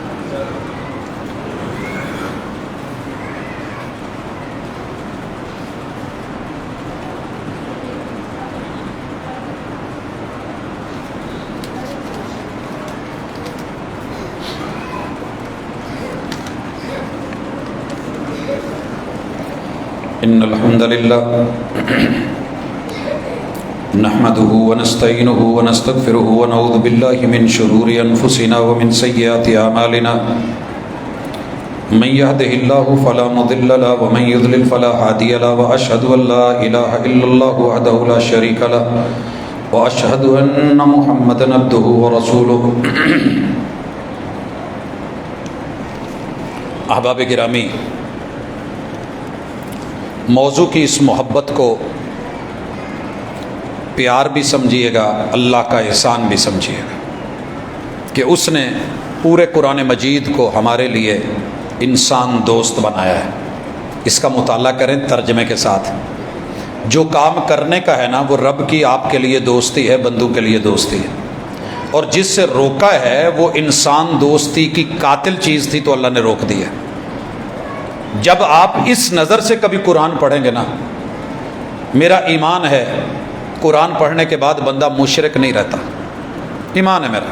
ان الحمد للہ نحمده ونستعینه ونستغفره ونعوذ باللہ من شرور انفسنا ومن سیئات اعمالنا من يهده الله فلا مضل له ومن يضلل فلا هادي له واشهد ان لا اله الا الله وحده لا شريك له واشهد ان محمدا عبده ورسوله۔ احباب گرامی، موضوع کی اس محبت کو پیار بھی سمجھیے گا، اللہ کا احسان بھی سمجھیے گا کہ اس نے پورے قرآن مجید کو ہمارے لیے انسان دوست بنایا ہے۔ اس کا مطالعہ کریں ترجمے کے ساتھ۔ جو کام کرنے کا ہے نا وہ رب کی آپ کے لیے دوستی ہے، بندوں کے لیے دوستی ہے، اور جس سے روکا ہے وہ انسان دوستی کی قاتل چیز تھی تو اللہ نے روک دی ہے۔ جب آپ اس نظر سے کبھی قرآن پڑھیں گے نا، میرا ایمان ہے قرآن پڑھنے کے بعد بندہ مشرک نہیں رہتا، ایمان ہے میرا،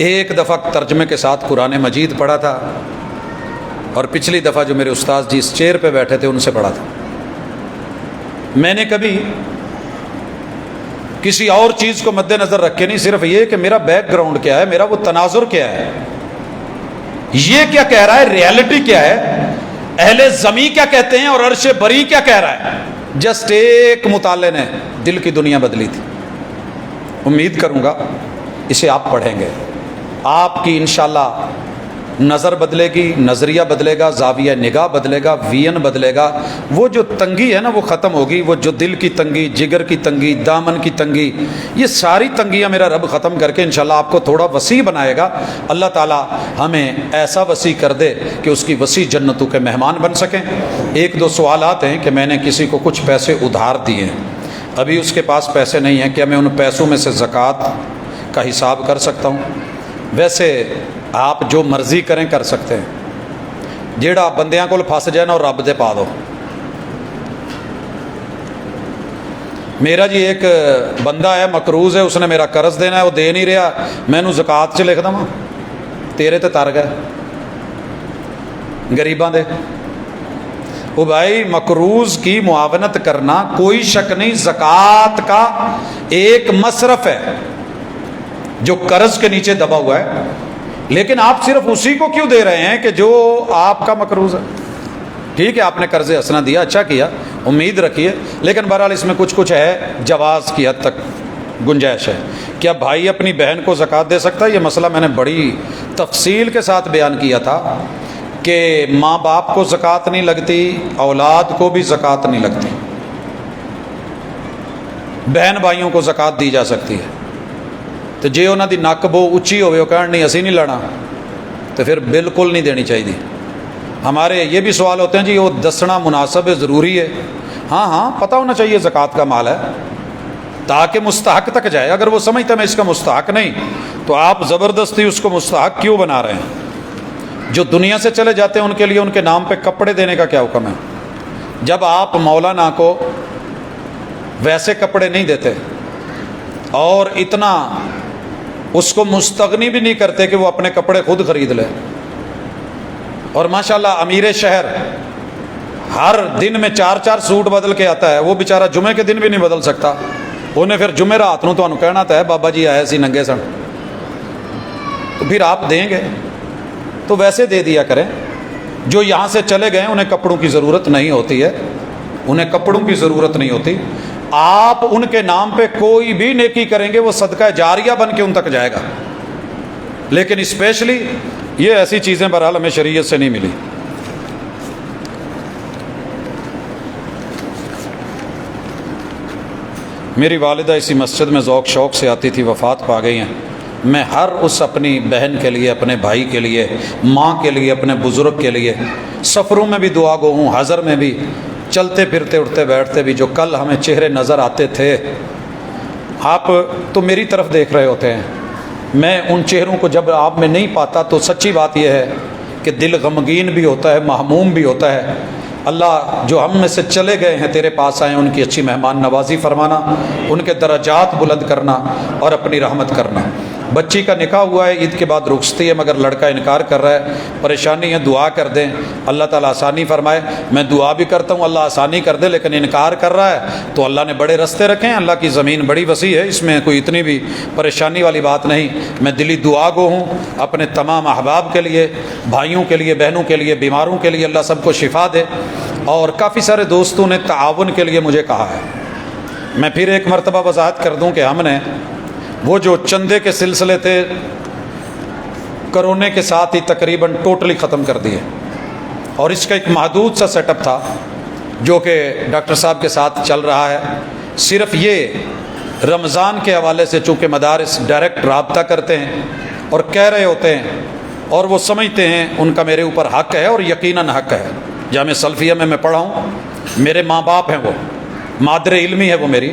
ایک دفعہ ترجمے کے ساتھ قرآن مجید پڑھا تھا، اور پچھلی دفعہ جو میرے استاد جی اس چیئر پہ بیٹھے تھے ان سے پڑھا تھا۔ میں نے کبھی کسی اور چیز کو مد نظر رکھ کے نہیں، صرف یہ کہ میرا بیک گراؤنڈ کیا ہے، میرا وہ تناظر کیا ہے، یہ کیا کہہ رہا ہے، ریالٹی کیا ہے، اہل زمین کیا کہتے ہیں اور عرش بری کیا کہہ رہا ہے۔ جسٹ ایک مطالعے نے دل کی دنیا بدلی تھی۔ امید کروں گا اسے آپ پڑھیں گے، آپ کی انشاءاللہ نظر بدلے گی، نظریہ بدلے گا، زاویہ نگاہ بدلے گا، وین بدلے گا، وہ جو تنگی ہے نا وہ ختم ہوگی، وہ جو دل کی تنگی، جگر کی تنگی، دامن کی تنگی، یہ ساری تنگیاں میرا رب ختم کر کے انشاءاللہ آپ کو تھوڑا وسیع بنائے گا۔ اللہ تعالیٰ ہمیں ایسا وسیع کر دے کہ اس کی وسیع جنتوں کے مہمان بن سکیں۔ ایک دو سوالات ہیں کہ میں نے کسی کو کچھ پیسے ادھار دیے ہیں، ابھی اس کے پاس پیسے نہیں ہیں، کیا میں ان پیسوں میں سے زکوٰۃ کا حساب کر سکتا ہوں؟ ویسے آپ جو مرضی کریں کر سکتے ہیں، جیڑا بندیاں کول پھس جائے نا اور رب دے پا دو۔ میرا جی ایک بندہ ہے مقروض ہے، اس نے میرا قرض دینا ہے، وہ دے نہیں رہا، میں نو زکوٰۃ چ لکھ دواں، تیرے تے تر گئے غریباں دے۔ وہ بھائی مقروض کی معاونت کرنا کوئی شک نہیں، زکوٰۃ کا ایک مصرف ہے جو قرض کے نیچے دبا ہوا ہے، لیکن آپ صرف اسی کو کیوں دے رہے ہیں کہ جو آپ کا مقروض ہے؟ ٹھیک ہے آپ نے قرض حسنہ دیا، اچھا کیا، امید رکھیے، لیکن بہرحال اس میں کچھ ہے، جواز کی حد تک گنجائش ہے۔ کیا بھائی اپنی بہن کو زکوٰۃ دے سکتا ہے؟ یہ مسئلہ میں نے بڑی تفصیل کے ساتھ بیان کیا تھا کہ ماں باپ کو زکوٰۃ نہیں لگتی، اولاد کو بھی زکوٰۃ نہیں لگتی، بہن بھائیوں کو زکوٰۃ دی جا سکتی ہے۔ تو جے انہوں دی نک بو اچھی ہوئے وہ کہن نہیں اسی نہیں لڑا، تو پھر بالکل نہیں دینی چاہیے۔ ہمارے یہ بھی سوال ہوتے ہیں جی وہ دسنا مناسب ہے، ضروری ہے۔ ہاں پتہ ہونا چاہیے زکوٰۃ کا مال ہے تاکہ مستحق تک جائے۔ اگر وہ سمجھتا میں اس کا مستحق نہیں تو آپ زبردستی اس کو مستحق کیوں بنا رہے ہیں؟ جو دنیا سے چلے جاتے ہیں ان کے لیے ان کے نام پہ کپڑے دینے کا کیا حکم ہے؟ جب آپ مولانا کو ویسے کپڑے نہیں دیتے اور اتنا اس کو مستغنی بھی نہیں کرتے کہ وہ اپنے کپڑے خود خرید لے، اور ماشاءاللہ امیر شہر ہر دن میں 4 سوٹ بدل کے آتا ہے، وہ بیچارہ جمعے کے دن بھی نہیں بدل سکتا، انہیں پھر جمعے رات نو تو کہنا تھا بابا جی آئے سی ننگے سن، تو پھر آپ دیں گے تو ویسے دے دیا کریں۔ جو یہاں سے چلے گئے انہیں کپڑوں کی ضرورت نہیں ہوتی ہے، انہیں کپڑوں کی ضرورت نہیں ہوتی، آپ ان کے نام پہ کوئی بھی نیکی کریں گے وہ صدقہ جاریہ بن کے ان تک جائے گا، لیکن اسپیشلی یہ ایسی چیزیں بہرحال ہمیں شریعت سے نہیں ملی۔ میری والدہ اسی مسجد میں ذوق شوق سے آتی تھی، وفات پا گئی ہیں۔ میں ہر اس اپنی بہن کے لیے، اپنے بھائی کے لیے، ماں کے لیے، اپنے بزرگ کے لیے سفروں میں بھی دعا گو ہوں، حضر میں بھی، چلتے پھرتے اٹھتے بیٹھتے بھی۔ جو کل ہمیں چہرے نظر آتے تھے، آپ تو میری طرف دیکھ رہے ہوتے ہیں، میں ان چہروں کو جب آپ میں نہیں پاتا تو سچی بات یہ ہے کہ دل غمگین بھی ہوتا ہے، محموم بھی ہوتا ہے۔ اللہ جو ہم میں سے چلے گئے ہیں تیرے پاس آئے، ان کی اچھی مہمان نوازی فرمانا، ان کے درجات بلند کرنا اور اپنی رحمت کرنا۔ بچی کا نکاح ہوا ہے، عید کے بعد رخصتی ہے، مگر لڑکا انکار کر رہا ہے، پریشانی ہے، دعا کر دیں اللہ تعالیٰ آسانی فرمائے۔ میں دعا بھی کرتا ہوں اللہ آسانی کر دے، لیکن انکار کر رہا ہے تو اللہ نے بڑے رستے رکھے ہیں، اللہ کی زمین بڑی وسیع ہے، اس میں کوئی اتنی بھی پریشانی والی بات نہیں۔ میں دلی دعا گو ہوں اپنے تمام احباب کے لیے، بھائیوں کے لیے، بہنوں کے لیے، بیماروں کے لیے، اللہ سب کو شفا دے۔ اور کافی سارے دوستوں نے تعاون کے لیے مجھے کہا ہے، میں پھر ایک مرتبہ وضاحت کر دوں کہ ہم نے وہ جو چندے کے سلسلے تھے کرونے کے ساتھ ہی تقریباً ٹوٹلی ختم کر دیے، اور اس کا ایک محدود سا سیٹ اپ تھا جو کہ ڈاکٹر صاحب کے ساتھ چل رہا ہے۔ صرف یہ رمضان کے حوالے سے چونکہ مدارس ڈائریکٹ رابطہ کرتے ہیں اور کہہ رہے ہوتے ہیں اور وہ سمجھتے ہیں ان کا میرے اوپر حق ہے، اور یقیناً حق ہے۔ جامعہ سلفیہ میں پڑھا ہوں، میرے ماں باپ ہیں، وہ مادر علمی ہے، وہ میری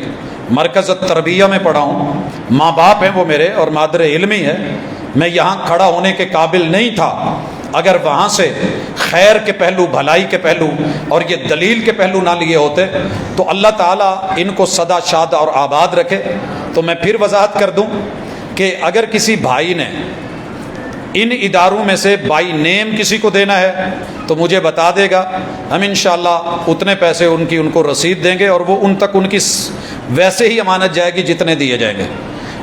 مرکز تربیہ میں پڑھا ہوں، ماں باپ ہیں وہ میرے اور مادر علمی ہے۔ میں یہاں کھڑا ہونے کے قابل نہیں تھا اگر وہاں سے خیر کے پہلو، بھلائی کے پہلو اور یہ دلیل کے پہلو نہ لیے ہوتے، تو اللہ تعالیٰ ان کو سدا شاد اور آباد رکھے۔ تو میں پھر وضاحت کر دوں کہ اگر کسی بھائی نے ان اداروں میں سے بائی نیم کسی کو دینا ہے تو مجھے بتا دے گا، ہم انشاءاللہ اتنے پیسے ان کو رسید دیں گے، اور وہ ان تک ان کی ویسے ہی امانت جائے گی جتنے دیے جائیں گے۔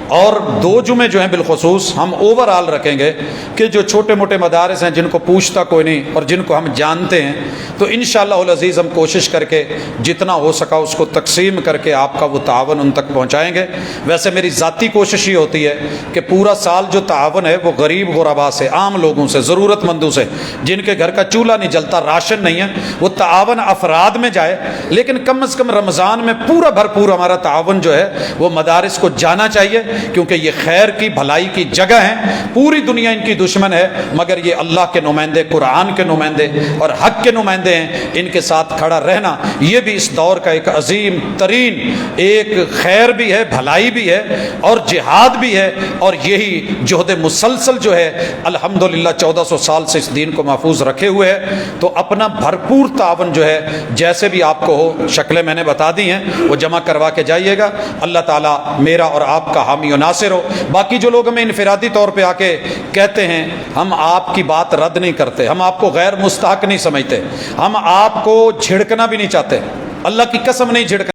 اور 2 جمعے جو ہیں بالخصوص ہم اوور آل رکھیں گے کہ جو چھوٹے موٹے مدارس ہیں جن کو پوچھتا کوئی نہیں اور جن کو ہم جانتے ہیں، تو انشاءاللہ العزیز ہم کوشش کر کے جتنا ہو سکا اس کو تقسیم کر کے آپ کا وہ تعاون ان تک پہنچائیں گے۔ ویسے میری ذاتی کوشش یہ ہوتی ہے کہ پورا سال جو تعاون ہے وہ غریب غربا سے، عام لوگوں سے، ضرورت مندوں سے، جن کے گھر کا چولہا نہیں جلتا، راشن نہیں ہے، وہ تعاون افراد میں جائے، لیکن کم از کم رمضان میں پورا بھرپور ہمارا تعاون جو ہے وہ مدارس کو جانا چاہیے، کیونکہ یہ خیر کی بھلائی کی جگہ ہیں۔ پوری دنیا ان کی دشمن ہے، مگر یہ اللہ کے نمائندے، قرآن کے نمائندے اور حق کے نمائندے ہیں، ان کے ساتھ کھڑا رہنا یہ بھی اس دور کا ایک عظیم ترین ایک خیر بھی ہے، بھلائی بھی ہے اور جہاد بھی ہے، اور یہی جہد مسلسل جو ہے الحمدللہ 1400 سال سے اس دین کو محفوظ رکھے ہوئے ہے۔ تو اپنا بھرپور تعاون جو ہے جیسے بھی آپ کو ہو، شکلیں میں نے بتا دی ہیں، وہ جمع کروا کے جائیے گا۔ اللہ تعالیٰ میرا اور آپ کا حامی و ناصر ہو۔ باقی جو لوگ ہمیں انفرادی طور پہ آ کے کہتے ہیں ہم آپ کی بات رد نہیں کرتے، ہم آپ کو غیر مستحق نہیں سمجھتے، ہم آپ کو جھڑکنا بھی نہیں چاہتے، اللہ کی قسم نہیں جھڑکنا۔